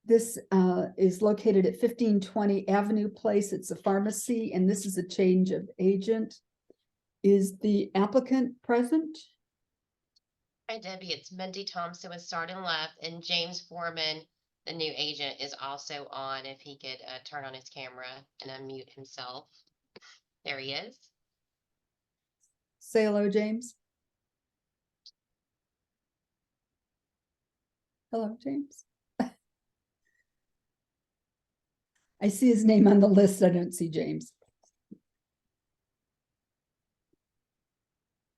This is located at 1520 Avenue Place. It's a pharmacy, and this is a change of agent. Is the applicant present? Hi Debbie, it's Mindy Thompson with Start and Left, and James Foreman, the new agent, is also on. If he could turn on his camera and unmute himself. There he is. Say hello, James. Hello, James. I see his name on the list. I don't see James.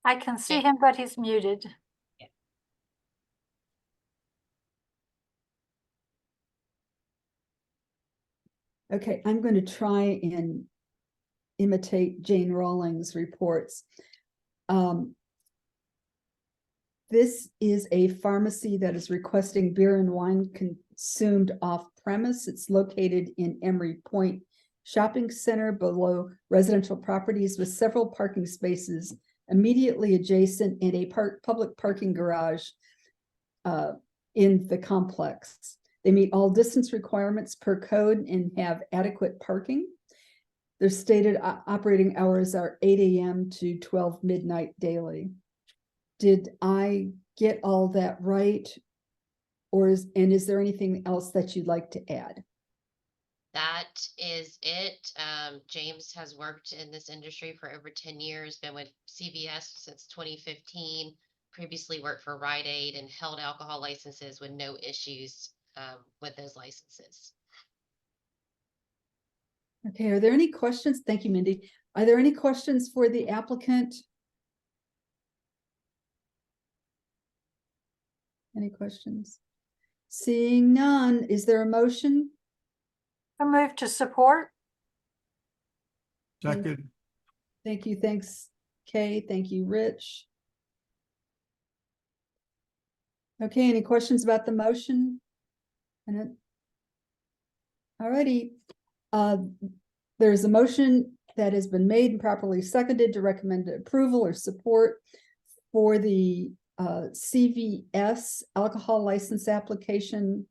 I can see him, but he's muted. Okay, I'm going to try and imitate Jane Rawlings' reports. This is a pharmacy that is requesting beer and wine consumed off premise. It's located in Emery Point Shopping Center below residential properties with several parking spaces immediately adjacent and a public parking garage in the complex. They meet all distance requirements per code and have adequate parking. Their stated operating hours are 8 a.m. to 12 midnight daily. Did I get all that right? Or is there anything else that you'd like to add? That is it. James has worked in this industry for over 10 years, been with CVS since 2015, previously worked for Rite Aid and held alcohol licenses with no issues with those licenses. Okay, are there any questions? Thank you, Mindy. Are there any questions for the applicant? Any questions? Seeing none, is there a motion? I move to support. Second. Thank you. Thanks, Kay. Thank you, Rich. Okay, any questions about the motion? All righty. There's a motion that has been made and properly seconded to recommend approval or support for the CVS alcohol license application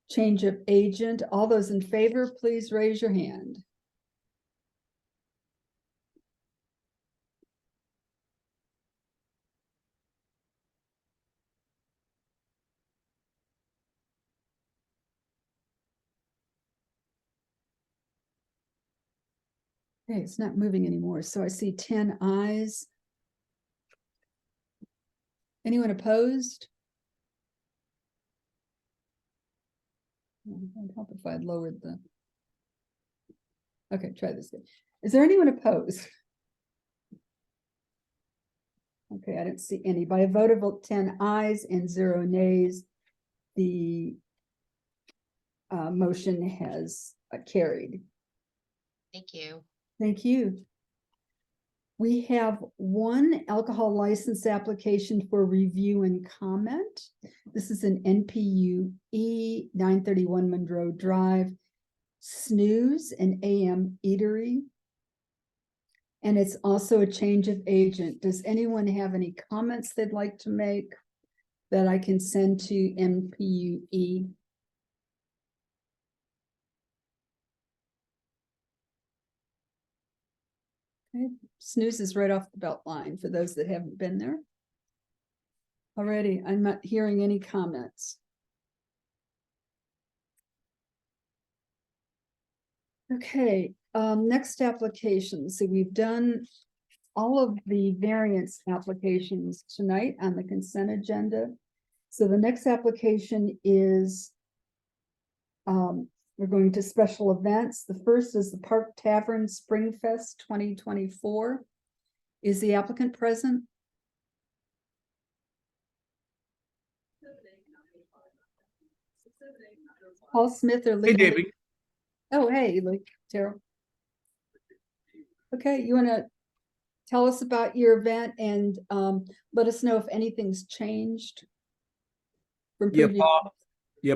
change of agent. All those in favor, please raise your hand. Okay, it's not moving anymore. So I see 10 ayes. Anyone opposed? I'd help if I'd lowered the. Okay, try this again. Is there anyone opposed? Okay, I don't see any. By a vote of 10 ayes and 0 nays, the motion has carried. Thank you. Thank you. We have one alcohol license application for review and comment. This is an NPU-E 931 Monroe Drive, Snooze, an AM eatery. And it's also a change of agent. Does anyone have any comments they'd like to make that I can send to NPU-E? Okay. Snooze is right off the belt line for those that haven't been there. Alrighty, I'm not hearing any comments. Okay, next application. So we've done all of the variance applications tonight on the consent agenda. So the next application is we're going to special events. The first is the Park Tavern Spring Fest 2024. Is the applicant present? Paul Smith or Lee? Hey, Debbie. Oh, hey, Lee. Terrell. Okay, you want to tell us about your event and let us know if anything's changed from Yeah, previous.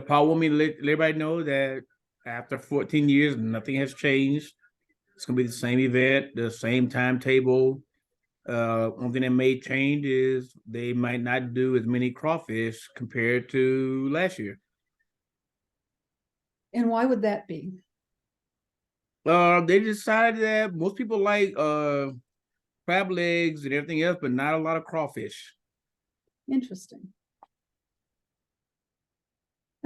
Paul want me to let everybody know that after 14 years, nothing has changed. It's gonna be the same event, the same timetable. One thing that may change is they might not do as many crawfish compared to last year. And why would that be? They decided that most people like crab legs and everything else, but not a lot of crawfish. Interesting.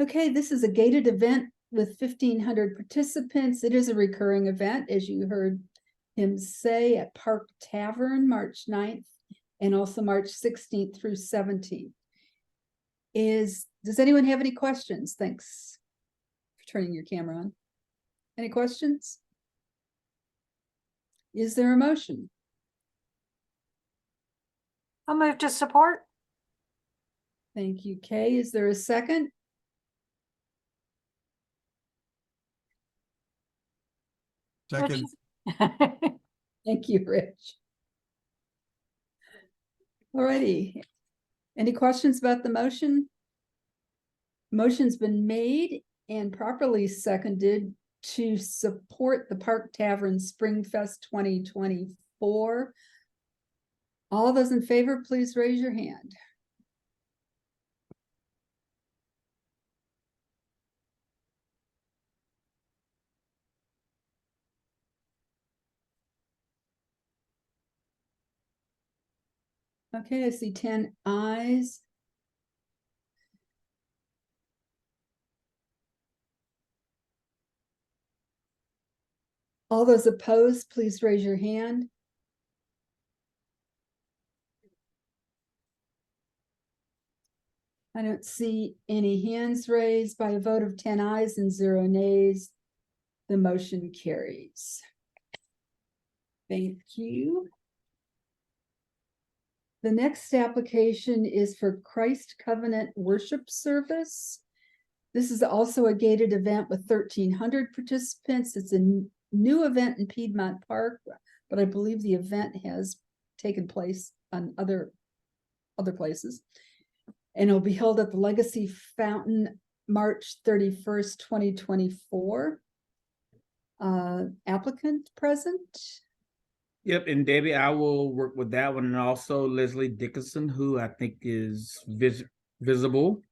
Okay, this is a gated event with 1,500 participants. It is a recurring event, as you heard him say, at Park Tavern, March 9th, and also March 16th through 17th. Does anyone have any questions? Thanks for turning your camera on. Any questions? Is there a motion? I'll move to support. Thank you, Kay. Is there a second? Second, Thank you, Rich. Alrighty. Any questions about the motion? Motion's been made and properly seconded to support the Park Tavern Spring Fest 2024. All those in favor, please raise your hand. Okay, I see 10 ayes. All those opposed, please raise your hand. I don't see any hands raised. By a vote of 10 ayes and 0 nays, the motion carries. Thank you. The next application is for Christ Covenant Worship Service. This is also a gated event with 1,300 participants. It's a new event in Piedmont Park, but I believe the event has taken place on other places. And it'll be held at the Legacy Fountain, March 31st, 2024. Applicant present? Yep, and Debbie, I will work with that one, and also Leslie Dickinson, who I think is visible.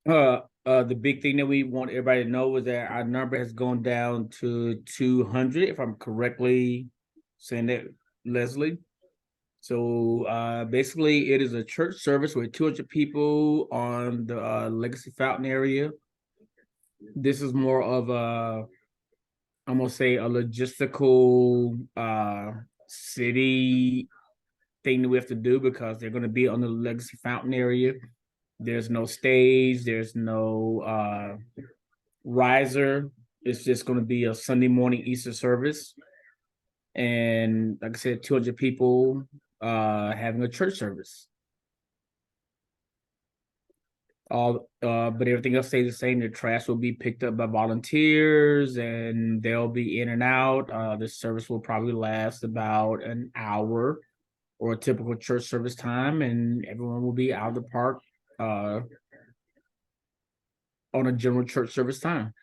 The big thing that we want everybody to know is that our number has gone down to 200, if I'm correctly saying that, Leslie. So basically, it is a church service with 200 people on the Legacy Fountain area. This is more of a, I'm gonna say, a logistical city thing that we have to do because they're gonna be on the Legacy Fountain area. There's no stage, there's no riser. It's just gonna be a Sunday morning Easter service. And like I said, 200 people having a church service. But everything else stays the same. The trash will be picked up by volunteers and they'll be in and out. The service will probably last about an hour or a typical church service time, and everyone will be out of the park on a general church service time.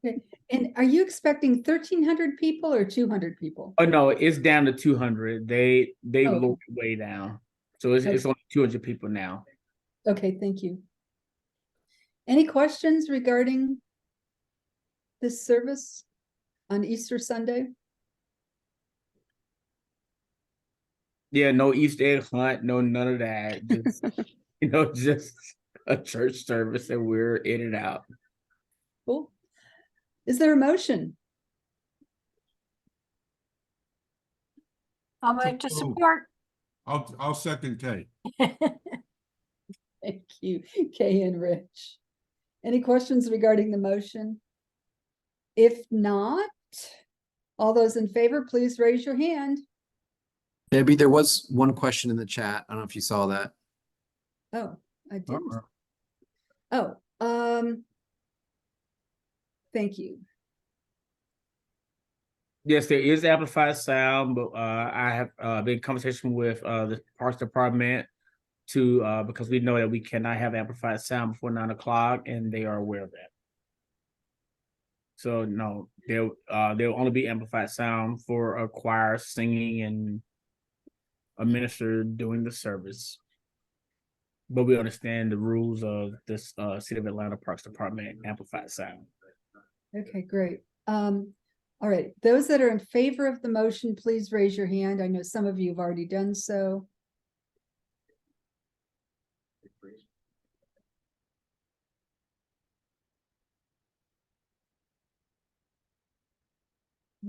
Okay. And are you expecting 1,300 people or 200 people? Oh no, it's down to 200. They Okay. lowered it way down. So it's only 200 people now. Okay, thank you. Any questions regarding this service on Easter Sunday? Yeah, no Easter egg hunt, no none of that. Just just a church service and we're in and out. Cool. Is there a motion? I'll move to support. I'll second Kay. Thank you, Kay and Rich. Any questions regarding the motion? If not, all those in favor, please raise your hand. Debbie, there was one question in the chat. I don't know if you saw that. Oh, I didn't. Oh, thank you. Yes, there is amplified sound, but I have been in conversation with the Parks Department to because we know that we cannot have amplified sound before 9 o'clock, and they are aware of that. So no, there'll only be amplified sound for a choir singing and a minister doing the service. But we understand the rules of this City of Atlanta Parks Department amplified sound. Okay, great. All right, those that are in favor of the motion, please raise your hand. I know some of you have already done so.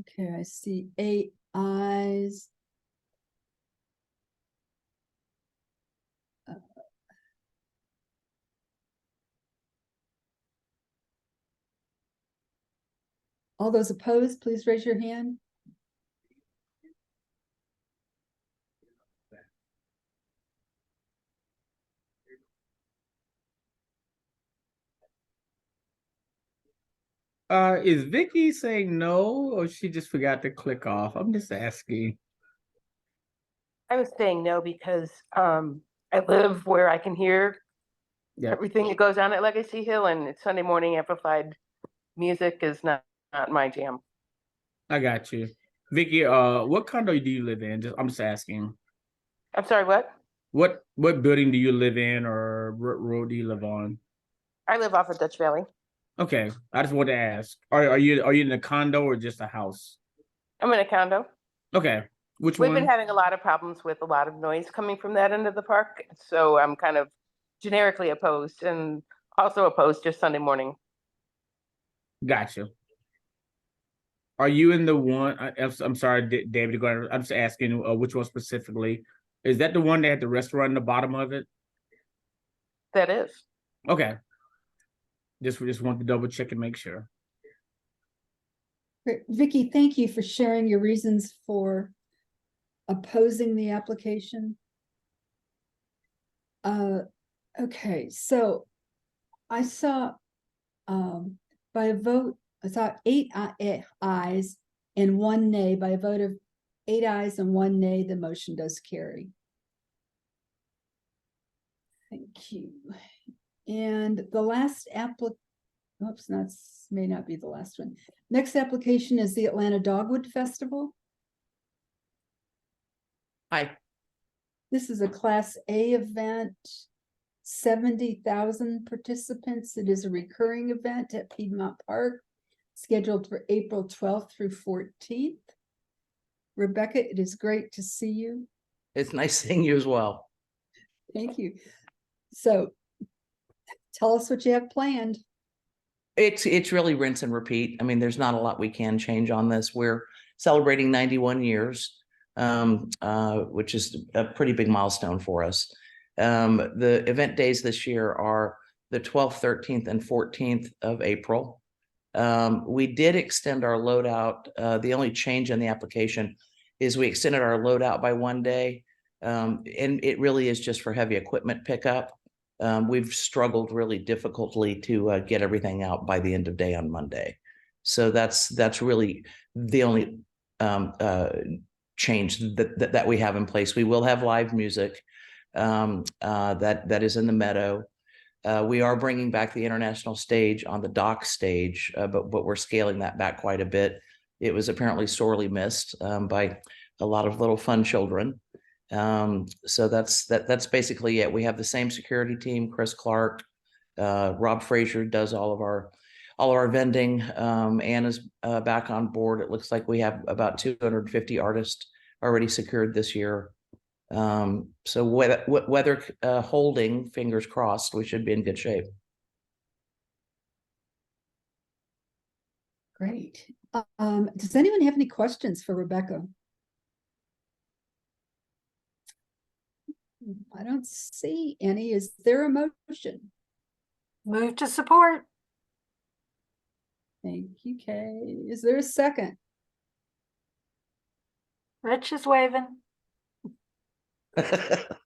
Okay, I see 8 ayes. All those opposed, please raise your hand. Is Vicky saying no, or she just forgot to click off? I'm just asking. I was saying no because I live where I can hear Yeah, everything that goes on at Legacy Hill, and it's Sunday morning amplified music is not my jam. I got you. Vicky, what condo do you live in? I'm just asking. I'm sorry, what? What building do you live in, or what road do you live on? I live off of Dutch Valley. Okay, I just wanted to ask. Are you in a condo or just a house? I'm in a condo. Okay, which We've one? been having a lot of problems with a lot of noise coming from that end of the park, so I'm kind of generically opposed, and also opposed just Sunday morning. Gotcha. Are you in the one? I'm sorry, David, to go ahead. I'm just asking which one specifically. Is that the one that had the restaurant in the bottom of it? That is. Okay. Just want to double check and make sure. Great. Vicky, thank you for sharing your reasons for opposing the application. Okay, so I saw by a vote, I saw 8 ayes and 1 nay. By a vote of 8 ayes and 1 nay, the motion does carry. Thank you. And the last may not be the last one. Next application is the Atlanta Dogwood Festival. Hi. This is a Class A event, 70,000 participants. It is a recurring event at Piedmont Park, scheduled for April 12th through 14th. Rebecca, it is great to see you. It's nice seeing you as well. Thank you. So tell us what you have planned. It's really rinse and repeat. I mean, there's not a lot we can change on this. We're celebrating 91 years, which is a pretty big milestone for us. The event days this year are the 12th, 13th, and 14th of April. We did extend our loadout. The only change in the application is we extended our loadout by 1 day. And it really is just for heavy equipment pickup. We've struggled really difficultly to get everything out by the end of day on Monday. So that's really the only change that we have in place. We will have live music that is in the meadow. We are bringing back the international stage on the dock stage, but we're scaling that back quite a bit. It was apparently sorely missed by a lot of little fun children. So that's basically it. We have the same security team, Chris Clark, Rob Frazier does all of our vending. Anna's back on board. It looks like we have about 250 artists already secured this year. So weather holding, fingers crossed, we should be in good shape. Great. Does anyone have any questions for Rebecca? I don't see any. Is there a motion? Move to support. Thank you, Kay. Is there a second? Rich is waving.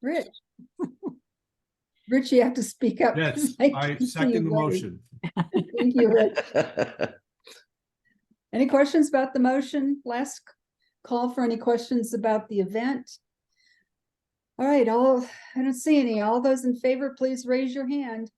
Rich. Rich, you have to speak up. Yes, I I can see second you the waving. motion. Thank you, Rich. Any questions about the motion? Last call for any questions about the event. All right, I don't see any. All those in favor, please raise your hand.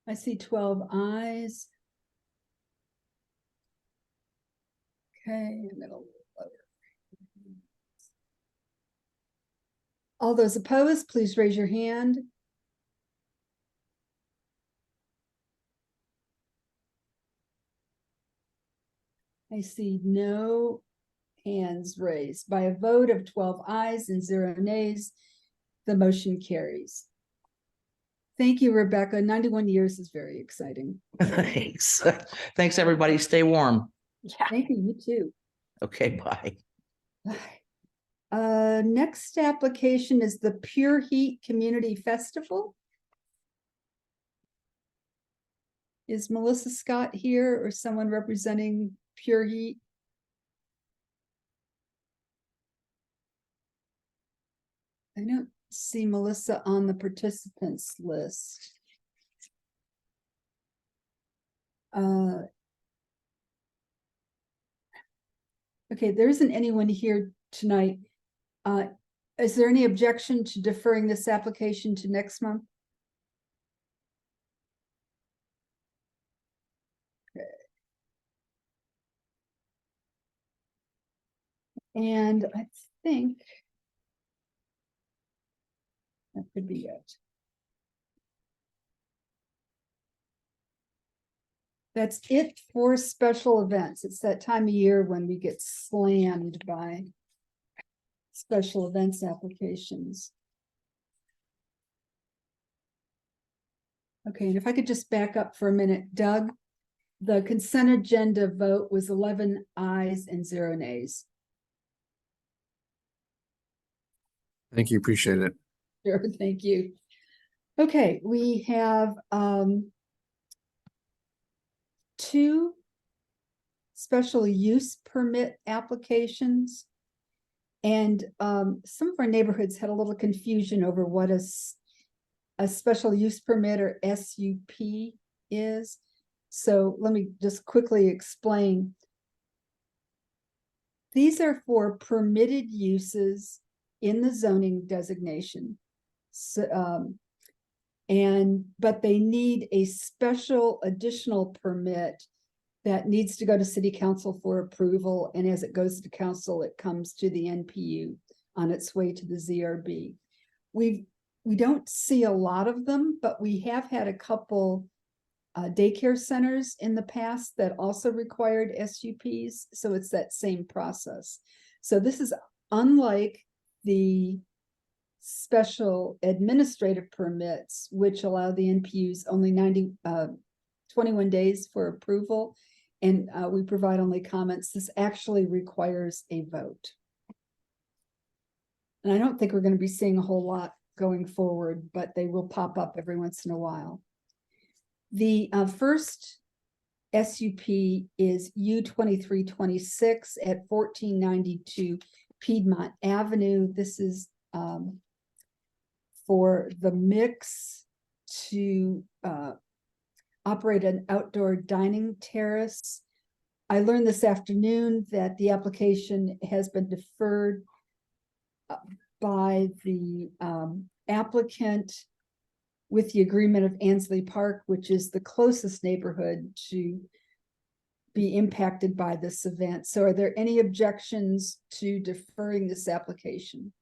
I see 12 ayes. Okay, I'm gonna All those opposed, please raise your hand. I see no hands raised. By a vote of 12 ayes and 0 nays, the motion carries. Thank you, Rebecca. 91 years is very exciting. Thanks. Thanks, everybody. Stay warm. Yeah. Thank you, you too. Okay, bye. Next application is the Pure Heat Community Festival. Is Melissa Scott here or someone representing Pure Heat? I don't see Melissa on the participants list. Okay, there isn't anyone here tonight. Is there any objection to deferring this application to next month? Okay. And I think that could be it. That's it for special events. It's that time of year when we get slammed by special events applications. Okay, and if I could just back up for a minute, Doug, the consent agenda vote was 11 ayes and 0 nays. Thank you. Appreciate it. Sure, thank you. Okay, we have 2 special use permit applications. And some of our neighborhoods had a little confusion over what a special use permit or SUP is. So let me just quickly explain. These are for permitted uses in the zoning designation. So, but they need a special additional permit that needs to go to city council for approval. And as it goes to council, it comes to the NPU on its way to the ZRB. We don't see a lot of them, but we have had a couple daycare centers in the past that also required SUPs. So it's that same process. So this is unlike the special administrative permits, which allow the NPUs only 21 days for approval. And we provide only comments. This actually requires a vote. And I don't think we're going to be seeing a whole lot going forward, but they will pop up every once in a while. The first SUP is U2326 at 1492 Piedmont Avenue. This is for the mix to operate an outdoor dining terrace. I learned this afternoon that the application has been deferred by the applicant with the agreement of Ansley Park, which is the closest neighborhood to be impacted by this event. So are there any objections to deferring this application?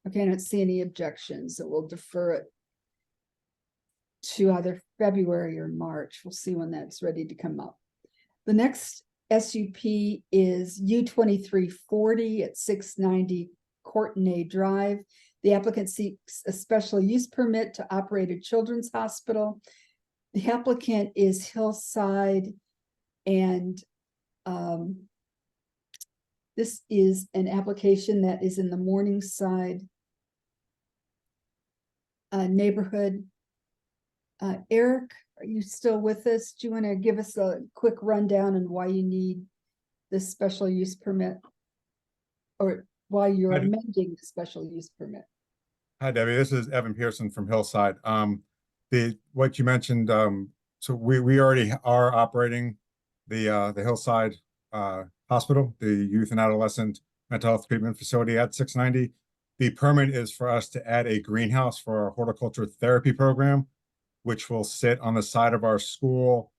Okay, I don't see any objections, so we'll defer it to either February or March. We'll see when that's ready to come up. The next SUP is U2340 at 690 Courtenay Drive. The applicant seeks a special use permit to operate a children's hospital. The applicant is Hillside, and this is an application that is in the Morningside neighborhood. Eric, are you still with us? Do you want to give us a quick rundown on why you need this special use permit, or why you're amending the special use permit? Hi, Debbie. This is Evan Pearson from Hillside. What you mentioned, so we already are operating the Hillside Hospital, the youth and adolescent mental health treatment facility at 690. The permit is for us to add a greenhouse for our horticulture therapy program, which will sit on the side of our school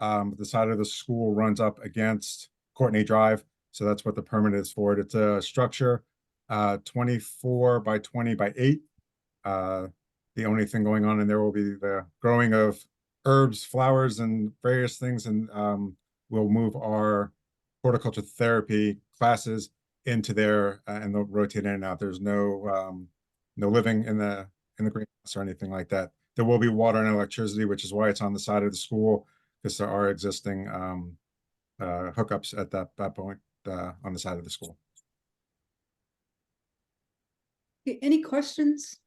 The side of the school runs up against Courtney Drive. So that's what the permit is for. It's a structure, 24 by 20 by 8. The only thing going on in there will be the growing of herbs, flowers, and various things. And we'll move our horticulture therapy classes into there, and they'll rotate in and out. There's no living in the greenhouse or anything like that. There will be water and electricity, which is why it's on the side of the school, because there are existing hookups at that point on the side of the school. Any questions?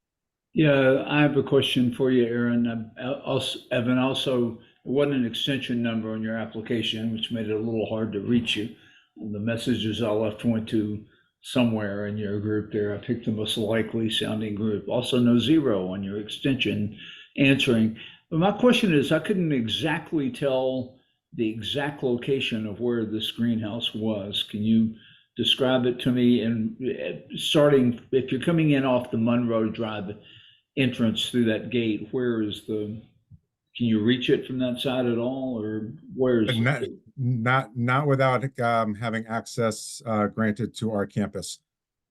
Yeah, I have a question for you, Aaron. Also, Evan, also, it wasn't an extension number on your application, which made it a little hard to reach you. And the messages I left went to somewhere in your group there. I picked the most likely sounding group. Also, no zero on your extension answering. But my question is, I couldn't exactly tell the exact location of where this greenhouse was. Can you describe it to me? And starting, if you're coming in off the Monroe Drive entrance through that gate, where is can you reach it from that side at all, or where's not without having access granted to our campus.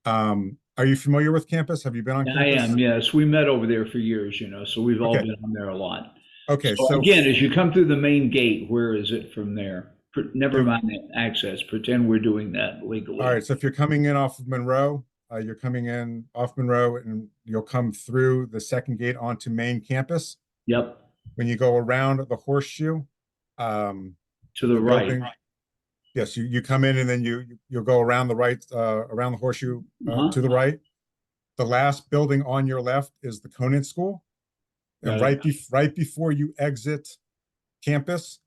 Are you familiar with campus? Have you been on campus? I am, yes. We met over there for years, so we've all been on there a lot. Okay, so again, as you come through the main gate, where is it from there? Never mind access, pretend we're doing that legally. All right, so if you're coming in off of Monroe, you're coming in off Monroe, and you'll come through the second gate onto main campus. Yep. When you go around the horseshoe, to the right. building, yes, you come in, and then you'll go around the right, around the horseshoe to the right. The last building on your left is the Conant School, and right before you exit campus,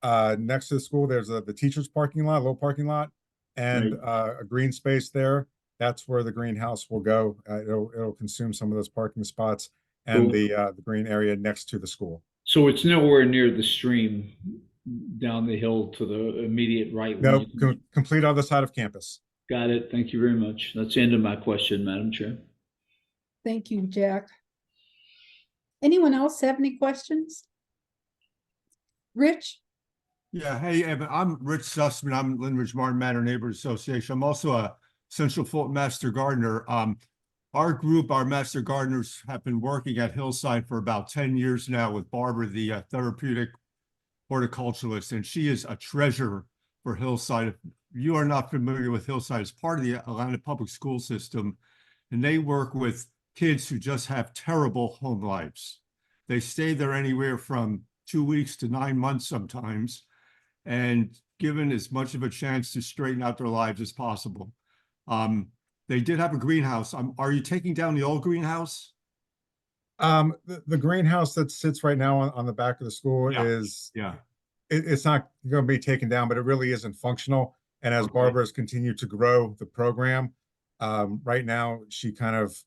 next to the school, there's the teacher's parking lot, little parking lot, and a green space there. That's where the greenhouse will go. It'll consume some of those parking spots and the green area next to the school. So it's nowhere near the stream down the hill to the immediate right. No, complete other side of campus. Got it. Thank you very much. That's the end of my question, Madam Chair. Thank you, Jack. Anyone else have any questions? Rich? Yeah, hey, Evan, I'm Rich Sussman. I'm Linridge Martin Manor Neighborhood Association. I'm also a Central Fulton Master Gardener. Our group, our Master Gardeners, have been working at Hillside for about 10 years now with Barbara, the therapeutic horticulturalist, and she is a treasure for Hillside. If you are not familiar with Hillside, it's part of the Atlanta public school system, and they work with kids who just have terrible home lives. They stay there anywhere from 2 weeks to 9 months sometimes, and given as much of a chance to straighten out their lives as possible. They did have a greenhouse. Are you taking down the old greenhouse? The greenhouse that sits right now on the back of the school is, it's not going to be taken down, but it really isn't functional. And as Barbara's continued to grow the program, right now she kind of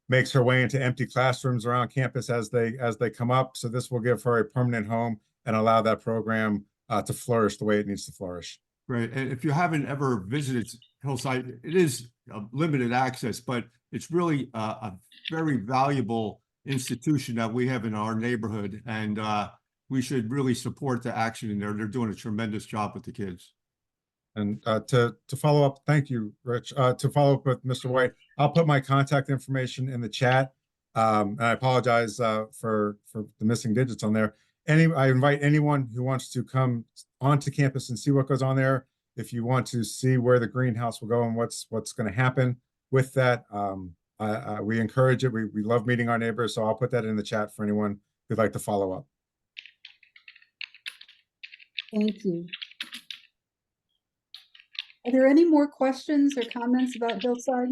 makes her way into empty classrooms around campus as they come up. So this will give her a permanent home and allow that program to flourish the way it needs to flourish. Right. And if you haven't ever visited Hillside, it is limited access, but it's really a very valuable institution that we have in our neighborhood. And we should really support the action in there. They're doing a tremendous job with the kids. And to follow up, thank you, Rich. To follow up with Mr. White, I'll put my contact information in the chat. And I apologize for the missing digits on there. I invite anyone who wants to come onto campus and see what goes on there. If you want to see where the greenhouse will go and what's going to happen with that, we encourage it. We love meeting our neighbors, so I'll put that in the chat for anyone who'd like to follow up. Thank you. Are there any more questions or comments about Hillside?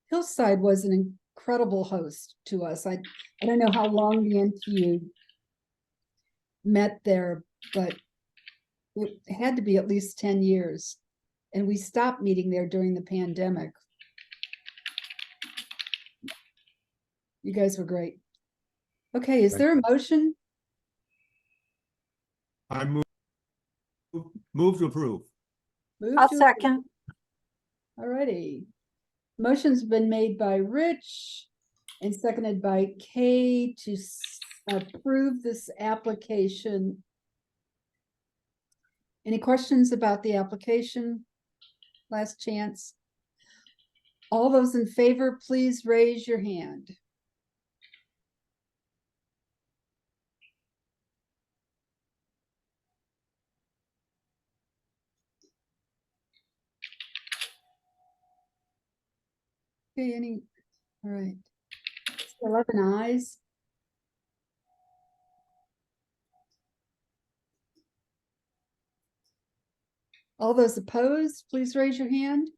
Hillside was an incredible host to us. I don't know how long the NPU met there, but it had to be at least 10 years. And we stopped meeting there during the pandemic. You guys were great. Okay, is there a motion? I move to approve. I'll second. All righty. Motion's been made by Rich, and seconded by Kay to approve this application. Any questions about the application? Last chance. All those in favor, please raise your hand. Okay, all right. 11 ayes. All those opposed, please raise your hand.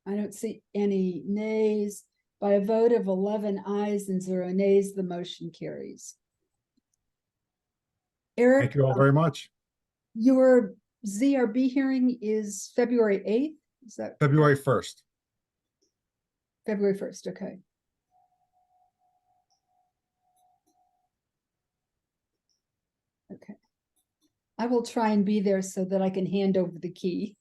I don't see any nays. By a vote of 11 ayes and 0 nays, the motion carries. Eric, Thank you all very much. your ZRB hearing is February 8th. Is that February 1st. February 1st? Okay. Okay. I will try and be there so that I can hand over the key.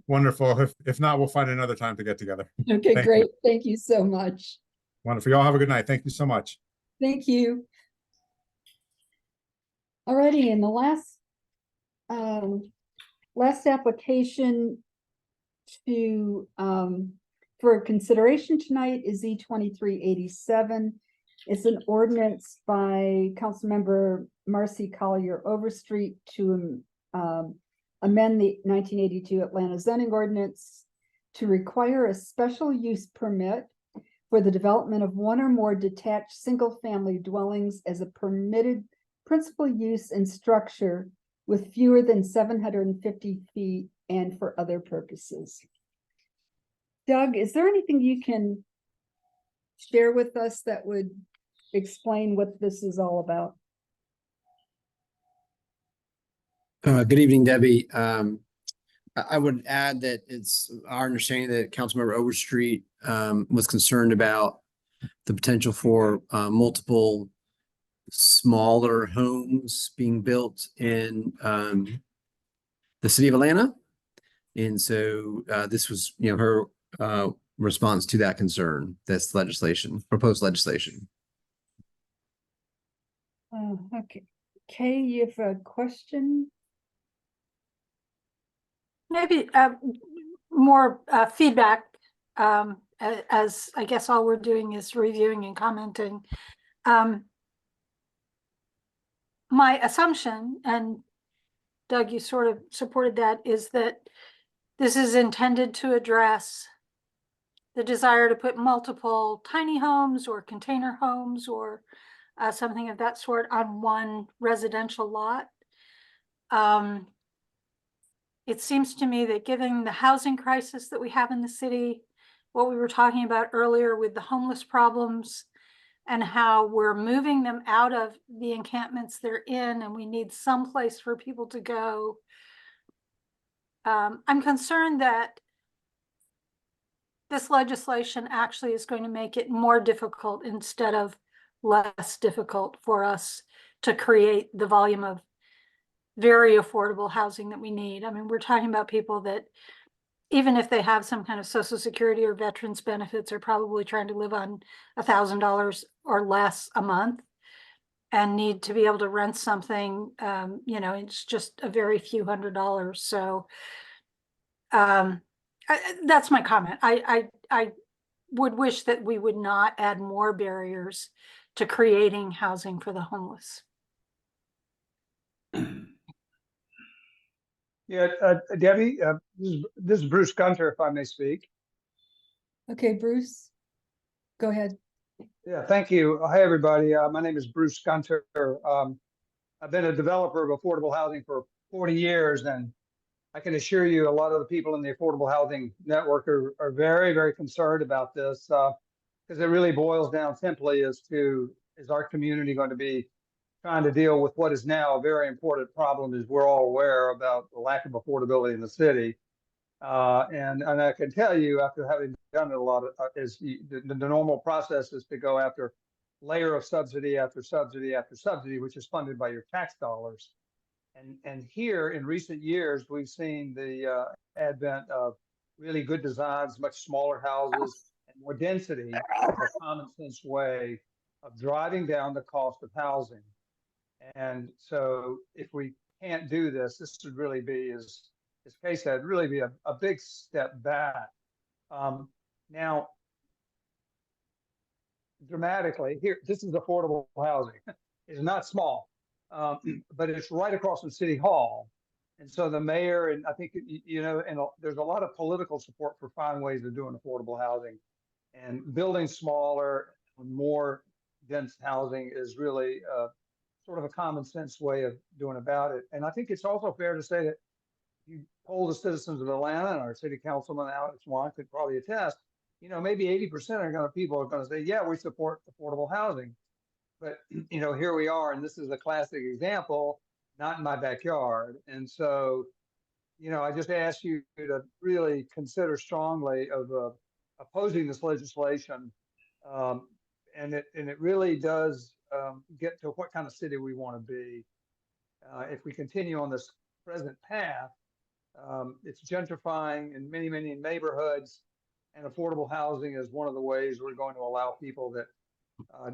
Wonderful. If not, we'll find another time to get together. Okay, Thank great. you. Thank you so much. Wonderful. Y'all have a good night. Thank you so much. Thank you. Alrighty, and the last application to for consideration tonight is E2387. It's an ordinance by Councilmember Marcy Collier Overstreet to amend the 1982 Atlanta zoning ordinance to require a special use permit for the development of one or more detached single-family dwellings as a permitted principal use and structure with fewer than 750 feet and for other purposes. Doug, is there anything you can share with us that would explain what this is all about? Good evening, Debbie. I would add that it's our understanding that Councilmember Overstreet was concerned about the potential for multiple smaller homes being built in the city of Atlanta. And so this was, her response to that concern, this legislation, proposed legislation. Okay. Kay, you have a question? Maybe more feedback, as I guess all we're doing is reviewing and commenting. My assumption, and Doug, you sort of supported that, is that this is intended to address the desire to put multiple tiny homes or container homes or something of that sort on one residential lot. It seems to me that given the housing crisis that we have in the city, what we were talking about earlier with the homeless problems and how we're moving them out of the encampments they're in and we need some place for people to go. I'm concerned that this legislation actually is going to make it more difficult instead of less difficult for us to create the volume of very affordable housing that we need. I mean, we're talking about people that even if they have some kind of Social Security or veterans benefits, are probably trying to live on $1,000 or less a month and need to be able to rent something, it's just a very few $100s. So that's my comment. I would wish that we would not add more barriers to creating housing for the homeless. Yeah, Debbie, this is Bruce Gunter, if I may speak. Okay, Bruce, go ahead. Yeah, thank you. Hi, everybody. My name is Bruce Gunter. I've been a developer of affordable housing for 40 years, and I can assure you a lot of the people in the affordable housing network are very, very concerned about this because it really boils down simply as to, is our community going to be trying to deal with what is now a very important problem, as we're all aware about the lack of affordability in the city. And I can tell you, after having done it a lot, the normal process is to go after layer of subsidy after subsidy after subsidy, which is funded by your tax dollars. And here in recent years, we've seen the advent of really good designs, much smaller houses, and more density as a common sense way of driving down the cost of housing. And so if we can't do this, this would really be, as Kay said, really be a big step back. Now, dramatically, here, this is affordable housing. It's not small, but it's right across from City Hall. And so the mayor, and I think, you know, and there's a lot of political support for finding ways of doing affordable housing. And building smaller, more dense housing is really sort of a common sense way of doing about it. And I think it's also fair to say that you poll the citizens of Atlanta, and our city councilman Alex Juan could probably attest, you know, maybe 80% of people are going to say, yeah, we support affordable housing. But, you know, here we are, and this is a classic example, not in my backyard. And so, you know, I just ask you to really consider strongly of opposing this legislation. And it really does get to what kind of city we want to be. If we continue on this present path, it's gentrifying in many, many neighborhoods, and affordable housing is one of the ways we're going to allow people that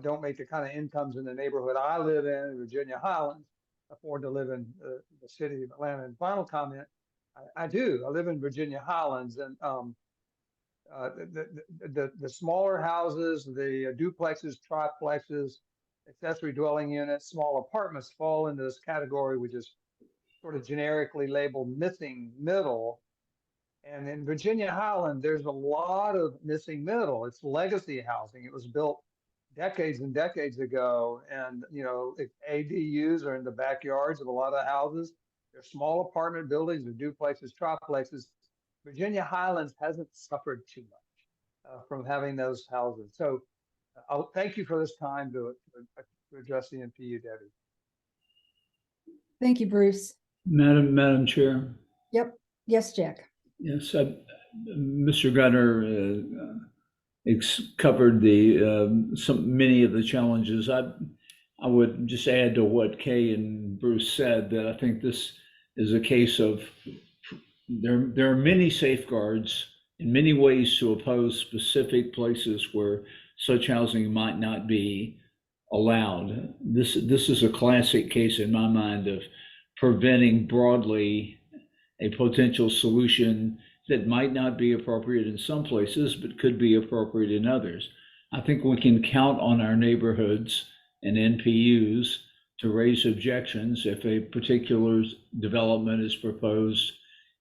don't make the kind of incomes in the neighborhood I live in Virginia Highlands, afford to live in the city of Atlanta. And final comment, I do. I live in Virginia Highlands, and the smaller houses, the duplexes, triplexes, accessory dwelling units, small apartments fall into this category, which is sort of generically labeled missing middle. And in Virginia Highland, there's a lot of missing middle. It's legacy housing. It was built decades and decades ago. And, you know, ADUs are in the backyards of a lot of houses. They're small apartment buildings, they're duplexes, triplexes. Virginia Highlands hasn't suffered too much from having those houses. So I'll thank you for this time to address the NPU, Debbie. Thank you, Bruce. Madam Chair. Yep. Yes, Jack. Yes, Mr. Gunner covered many of the challenges. I would just add to what Kay and Bruce said that I think this is a case of there are many safeguards in many ways to oppose specific places where such housing might not be allowed. This is a classic case in my mind of preventing broadly a potential solution that might not be appropriate in some places, but could be appropriate in others. I think we can count on our neighborhoods and NPUs to raise objections if a particular development is proposed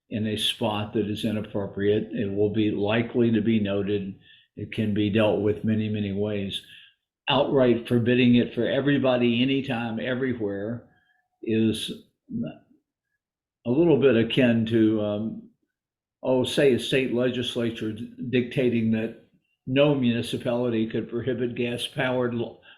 in a spot that is inappropriate. It will be likely to be noted. It can be dealt with many, many ways. Outright forbidding it for everybody, anytime, everywhere is a little bit akin to, say a state legislature dictating that no municipality could prohibit gas-powered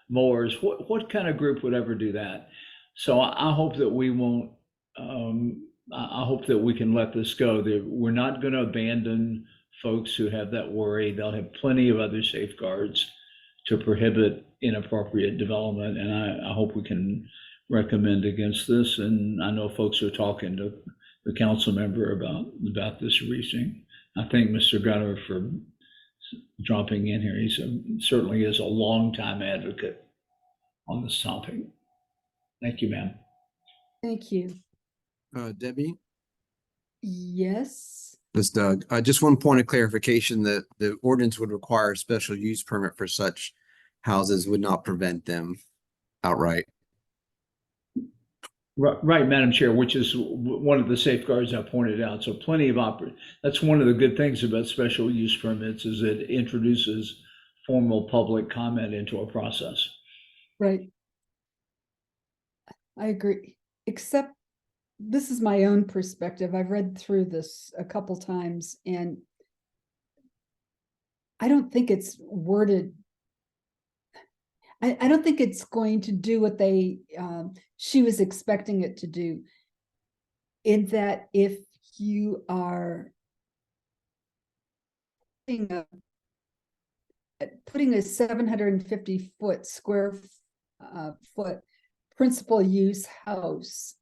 mowers. What kind of group would ever do that? So I hope that we won't, I hope that we can let this go. We're not going to abandon folks who have that worry. They'll have plenty of other safeguards to prohibit inappropriate development, and I hope we can recommend against this. And I know folks are talking to the council member about this reasoning. I thank Mr. Gunner for jumping in here. He certainly is a longtime advocate on this topic. Thank you, ma'am. Thank you. Debbie? Yes. This is Doug. Just one point of clarification that the ordinance would require a special use permit for such houses would not prevent them outright. Right, Madam Chair, which is one of the safeguards I pointed out. So plenty of that's one of the good things about special use permits is it introduces formal public comment into a process. Right. I agree, except this is my own perspective. I've read through this a couple times, and I don't think it's worded. I don't think it's going to do what she was expecting it to do. In that, if you are putting a 750 square foot principal use house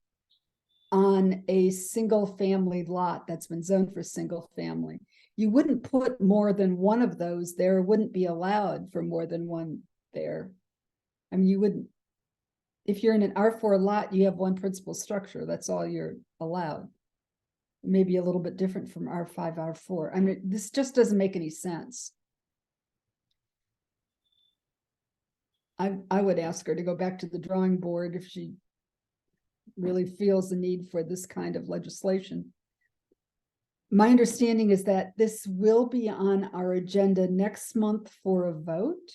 on a single family lot that's been zoned for single family. You wouldn't put more than one of those there, wouldn't be allowed for more than one there. I mean, you wouldn't, if you're in an R4 lot, you have one principal structure, that's all you're allowed. Maybe a little bit different from R5, R4. I mean, this just doesn't make any sense. I would ask her to go back to the drawing board if she really feels the need for this kind of legislation. My understanding is that this will be on our agenda next month for a vote.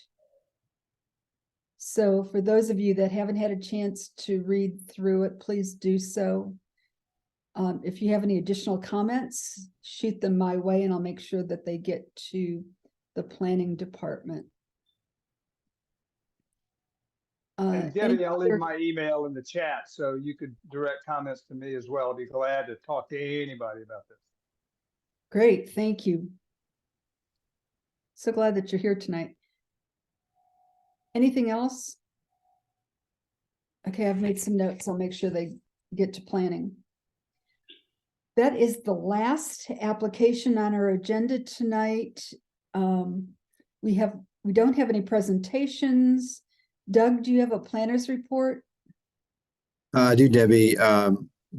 So for those of you that haven't had a chance to read through it, please do so. If you have any additional comments, shoot them my way and I'll make sure that they get to the planning department. And Debbie, I'll leave my email in the chat so you could direct comments to me as well. I'll be glad to talk to anybody about this. Great, thank you. So glad that you're here tonight. Anything else? Okay, I've made some notes. I'll make sure they get to planning. That is the last application on our agenda tonight. We don't have any presentations. Doug, do you have a planner's report? I do, Debbie.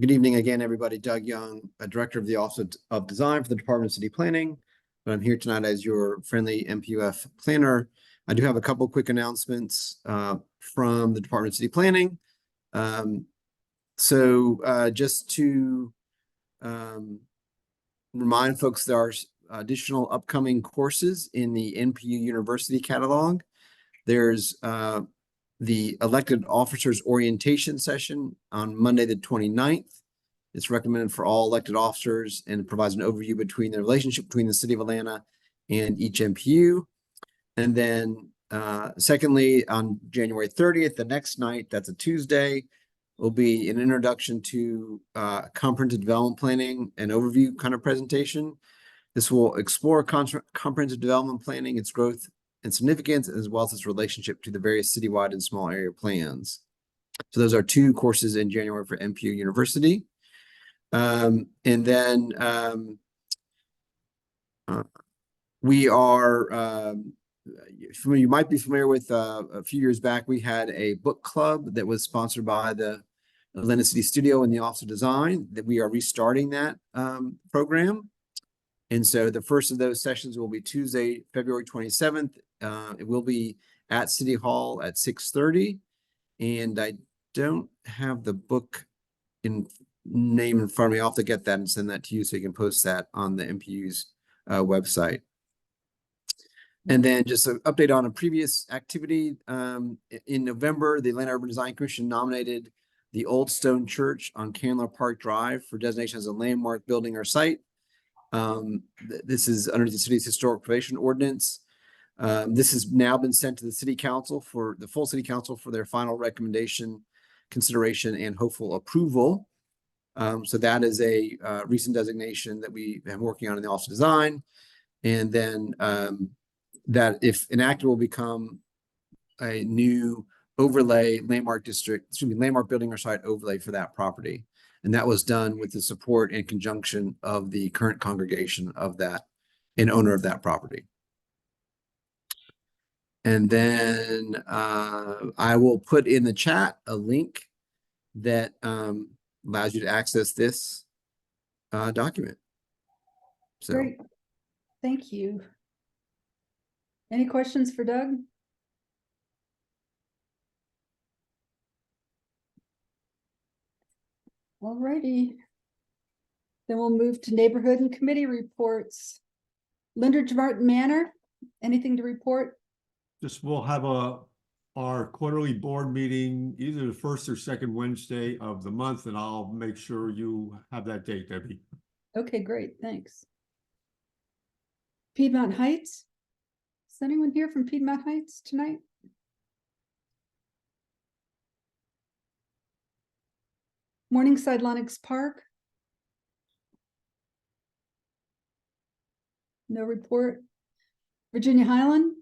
Good evening again, everybody. Doug Young, a director of the Office of Design for the Department of City Planning. But I'm here tonight as your friendly NPU-F planner. I do have a couple quick announcements from the Department of City Planning. Just to remind folks, there are additional upcoming courses in the NPU University catalog. There's the elected officers orientation session on Monday, the 29th. It's recommended for all elected officers and it provides an overview between the relationship between the city of Atlanta and each NPU. And then secondly, on January 30th, the next night, that's a Tuesday, will be an introduction to comprehensive development planning and overview kind of presentation. This will explore comprehensive development planning, its growth and significance, as well as its relationship to the various citywide and small area plans. So those are two courses in January for NPU University. We are, you might be familiar with a few years back, we had a book club that was sponsored by the Atlanta City Studio and the Office of Design, that we are restarting that program. And so the first of those sessions will be Tuesday, February 27th. It will be at City Hall at 6:30. And I don't have the book name in front of me. I'll have to get that and send that to you so you can post that on the NPU's website. And then just an update on a previous activity. In November, the Atlanta Urban Design Commission nominated the Old Stone Church on Candler Park Drive for designation as a landmark building or site. This is under the city's historic preservation ordinance. This has now been sent to the city council for the full city council for their final recommendation, consideration, and hopeful approval. So that is a recent designation that we have working on in the Office of Design. And then that, if enacted, will become a new overlay landmark district, landmark building or site overlay for that property. And that was done with the support and conjunction of the current congregation of that and owner of that property. And then I will put in the chat a link that allows you to access this document. So. Great, thank you. Any questions for Doug? All righty. Then we'll move to neighborhood and committee reports. Lyndridge Martin Manor, anything to report? Just we'll have our quarterly board meeting either the first or second Wednesday of the month, and I'll make sure you have that date, Debbie. Okay, great, thanks. Piedmont Heights? Is anyone here from Piedmont Heights tonight? Morningside Lennox Park? No report. Virginia Highland?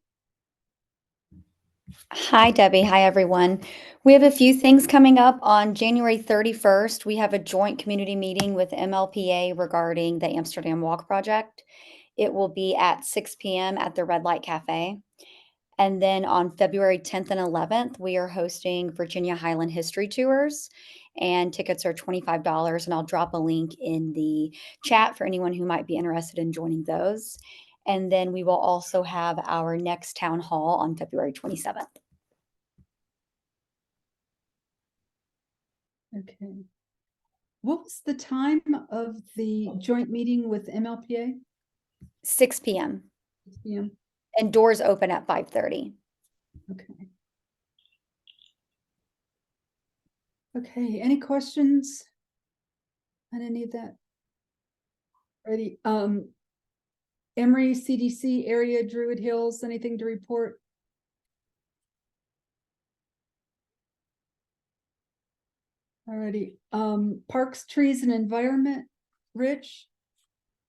Hi, Debbie. Hi, everyone. We have a few things coming up on January 31st. We have a joint community meeting with MLPA regarding the Amsterdam Walk project. It will be at 6 p.m. at the Red Light Cafe. And then on February 10th and 11th, we are hosting Virginia Highland History Tours, and tickets are $25. And I'll drop a link in the chat for anyone who might be interested in joining those. And then we will also have our next town hall on February 27th. Okay. What was the time of the joint meeting with MLPA? 6 p.m. 6 p.m. and doors open at 5:30. Okay. Okay, any questions on any of that? Ready? Emory CDC area, Druid Hills, anything to report? Alrighty, parks, trees and environment, Rich?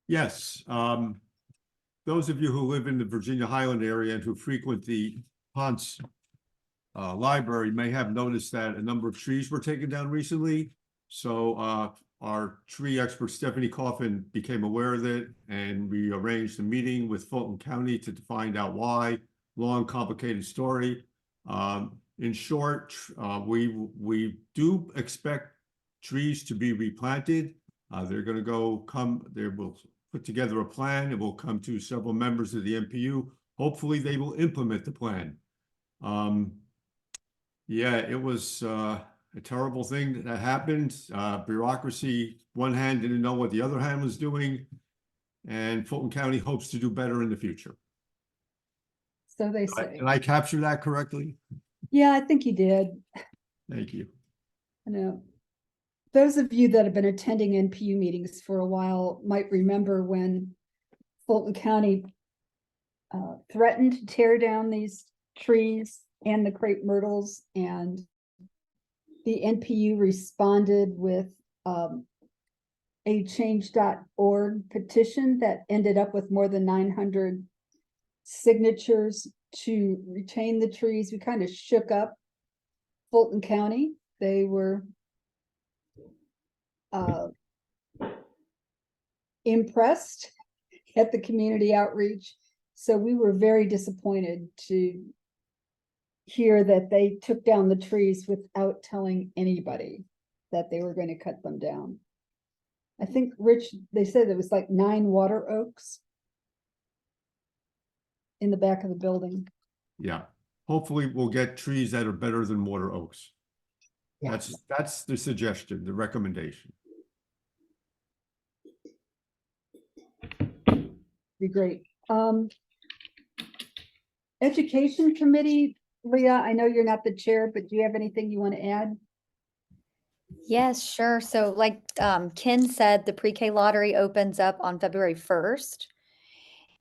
Yes, those of you who live in the Virginia Highland area and who frequent the Ponce library may have noticed that a number of trees were taken down recently. So our tree expert Stephanie Coffin became aware of it, and we arranged a meeting with Fulton County to find out why. Long, complicated story. In short, we do expect trees to be replanted. They're going to they will put together a plan. It will come to several members of the NPU. Hopefully they will implement the plan. Yeah, it was a terrible thing that happened. Bureaucracy, one hand didn't know what the other hand was doing, and Fulton County hopes to do better in the future. So they say. Did I capture that correctly? Yeah, I think you did. Thank you. I know. Those of you that have been attending NPU meetings for a while might remember when Fulton County threatened to tear down these trees and the crepe myrtles, and the NPU responded with a change.org petition that ended up with more than 900 signatures to retain the trees. We kind of shook up Fulton County. They were impressed at the community outreach. So we were very disappointed to hear that they took down the trees without telling anybody that they were going to cut them down. I think, Rich, they said there was like 9 water oaks in the back of the building. Yeah, hopefully we'll get trees that are better than water oaks. Yeah. That's the suggestion, the recommendation. Be great. Education committee, Leah, I know you're not the chair, but do you have anything you want to add? Yes, sure. So like Ken said, the pre-K lottery opens up on February 1st.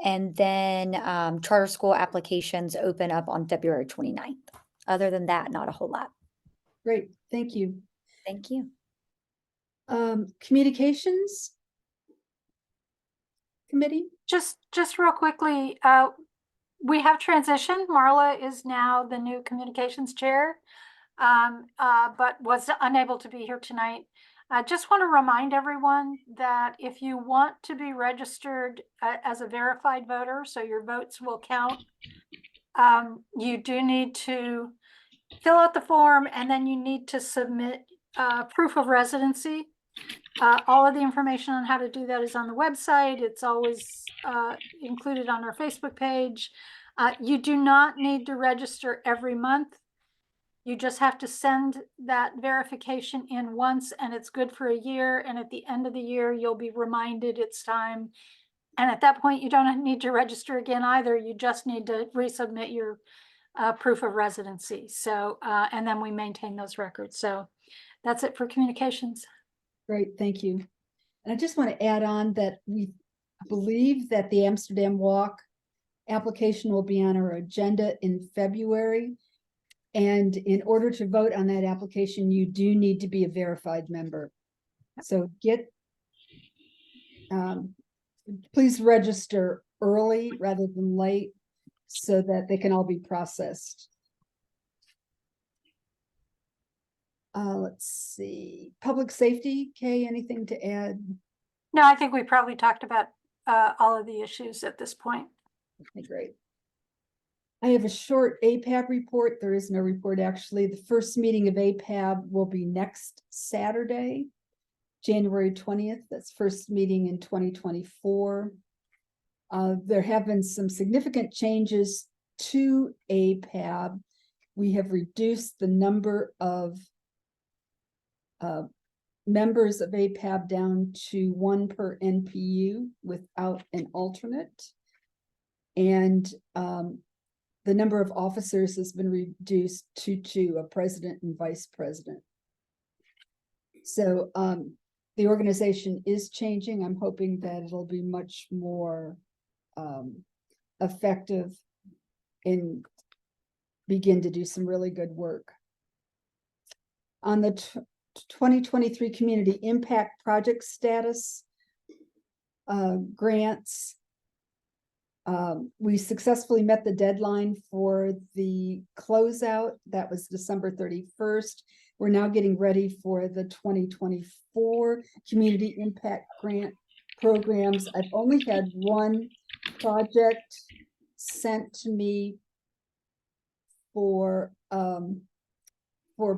And then charter school applications open up on February 29th. Other than that, not a whole lot. Great, thank you. Thank you. Communications committee? Just real quickly, we have transitioned. Marla is now the new communications chair, but was unable to be here tonight. I just want to remind everyone that if you want to be registered as a verified voter, so your votes will count, you do need to fill out the form, and then you need to submit proof of residency. All of the information on how to do that is on the website. It's always included on our Facebook page. You do not need to register every month. You just have to send that verification in once, and it's good for a year. And at the end of the year, you'll be reminded it's time. And at that point, you don't need to register again either. You just need to resubmit your proof of residency. So, and then we maintain those records. So that's it for communications. Great, thank you. And I just want to add on that we believe that the Amsterdam Walk application will be on our agenda in February. And in order to vote on that application, you do need to be a verified member. So please register early rather than late so that they can all be processed Let's see, public safety, Kay, anything to add? No, I think we probably talked about all of the issues at this point. Okay, great. I have a short APAB report. There is no report, actually. The first meeting of APAB will be next Saturday, January 20th. That's first meeting in 2024. There have been some significant changes to APAB. We have reduced the number of members of APAB down to 1 per NPU without an alternate. And the number of officers has been reduced to 2, a president and vice president. So the organization is changing. I'm hoping that it'll be much more effective and begin to do some really good work. On the 2023 Community Impact Project status grants, we successfully met the deadline for the closeout. That was December 31st. We're now getting ready for the 2024 Community Impact Grant programs. I've only had one project sent to me for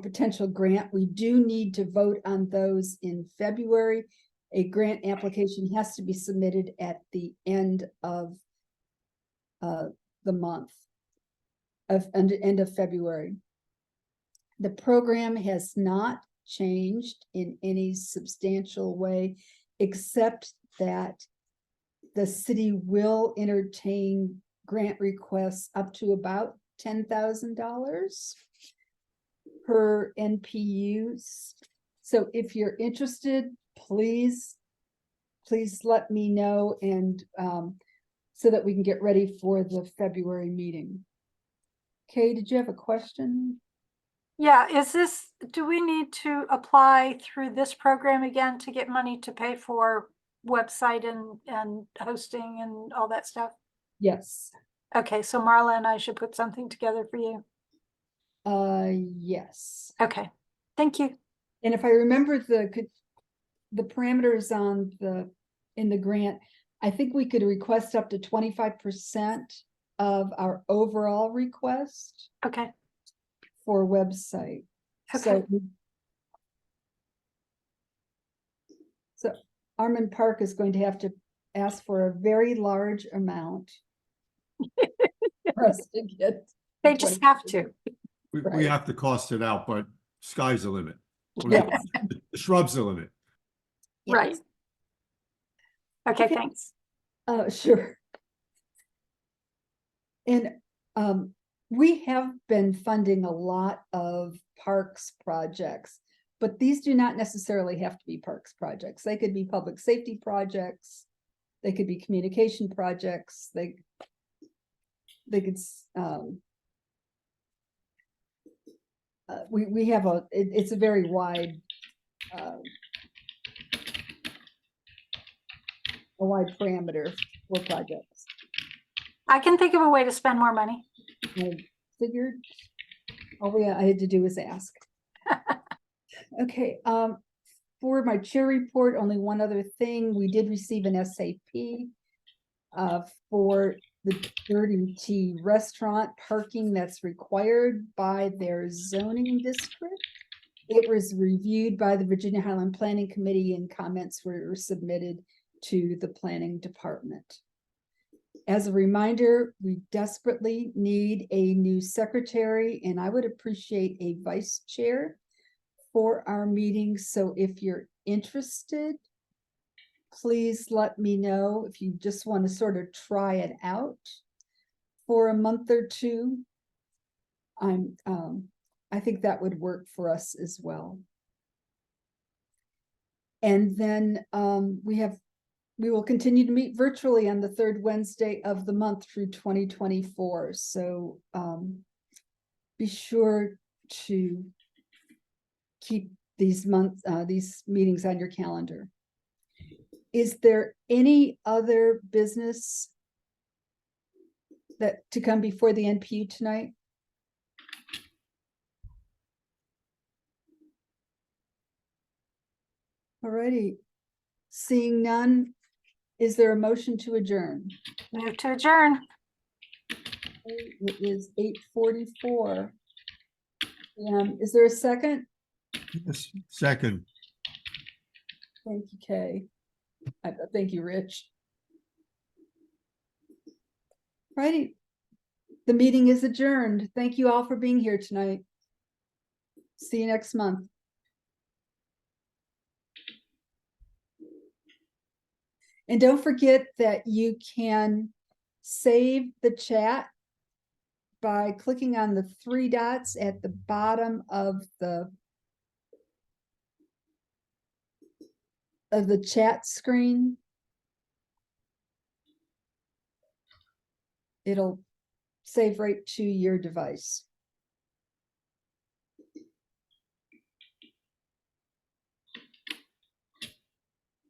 potential grant. We do need to vote on those in February. A grant application has to be submitted at the end of the month of end of February. The program has not changed in any substantial way, except that the city will entertain grant requests up to about $10,000 per NPUs. So if you're interested, please let me know, and so that we can get ready for the February meeting. Kay, did you have a question? Yeah, do we need to apply through this program again to get money to pay for website and hosting and all that stuff? Yes. Okay, so Marla and I should put something together for you. Yes. Okay, thank you. And if I remember the parameters on in the grant, I think we could request up to 25% of our overall request. Okay. For website. Okay. So Armand Park is going to have to ask for a very large amount for us to get. They just have to. We have to cost it out, but sky's the limit. Yeah. The shrub's the limit. Right. Okay, thanks. Sure. And we have been funding a lot of parks projects, but these do not necessarily have to be parks projects. They could be public safety projects. They could be communication projects. They could, we have it's a very wide, a wide parameter for projects. I can think of a way to spend more money. I figured all I had to do was ask. Okay, for my chair report, only one other thing. We did receive an SAP for the Dirty Tea restaurant parking that's required by their zoning district. It was reviewed by the Virginia Highland Planning Committee, and comments were submitted to the planning department. As a reminder, we desperately need a new secretary, and I would appreciate a vice chair for our meetings. So if you're interested, please let me know. If you just want to sort of try it out for a month or two, I think that would work for us as well. And then we will continue to meet virtually on the third Wednesday of the month through 2024. So be sure to keep these meetings on your calendar. Is there any other business to come before the NPU tonight? Alrighty. Seeing none, is there a motion to adjourn? Move to adjourn. It is 8:44. Is there a second? Yes, second. Thank you, Kay. Thank you, Rich. Righty. The meeting is adjourned. Thank you all for being here tonight. See you next month. And don't forget that you can save the chat by clicking on the three dots at the bottom of the chat screen. It'll save right to your device.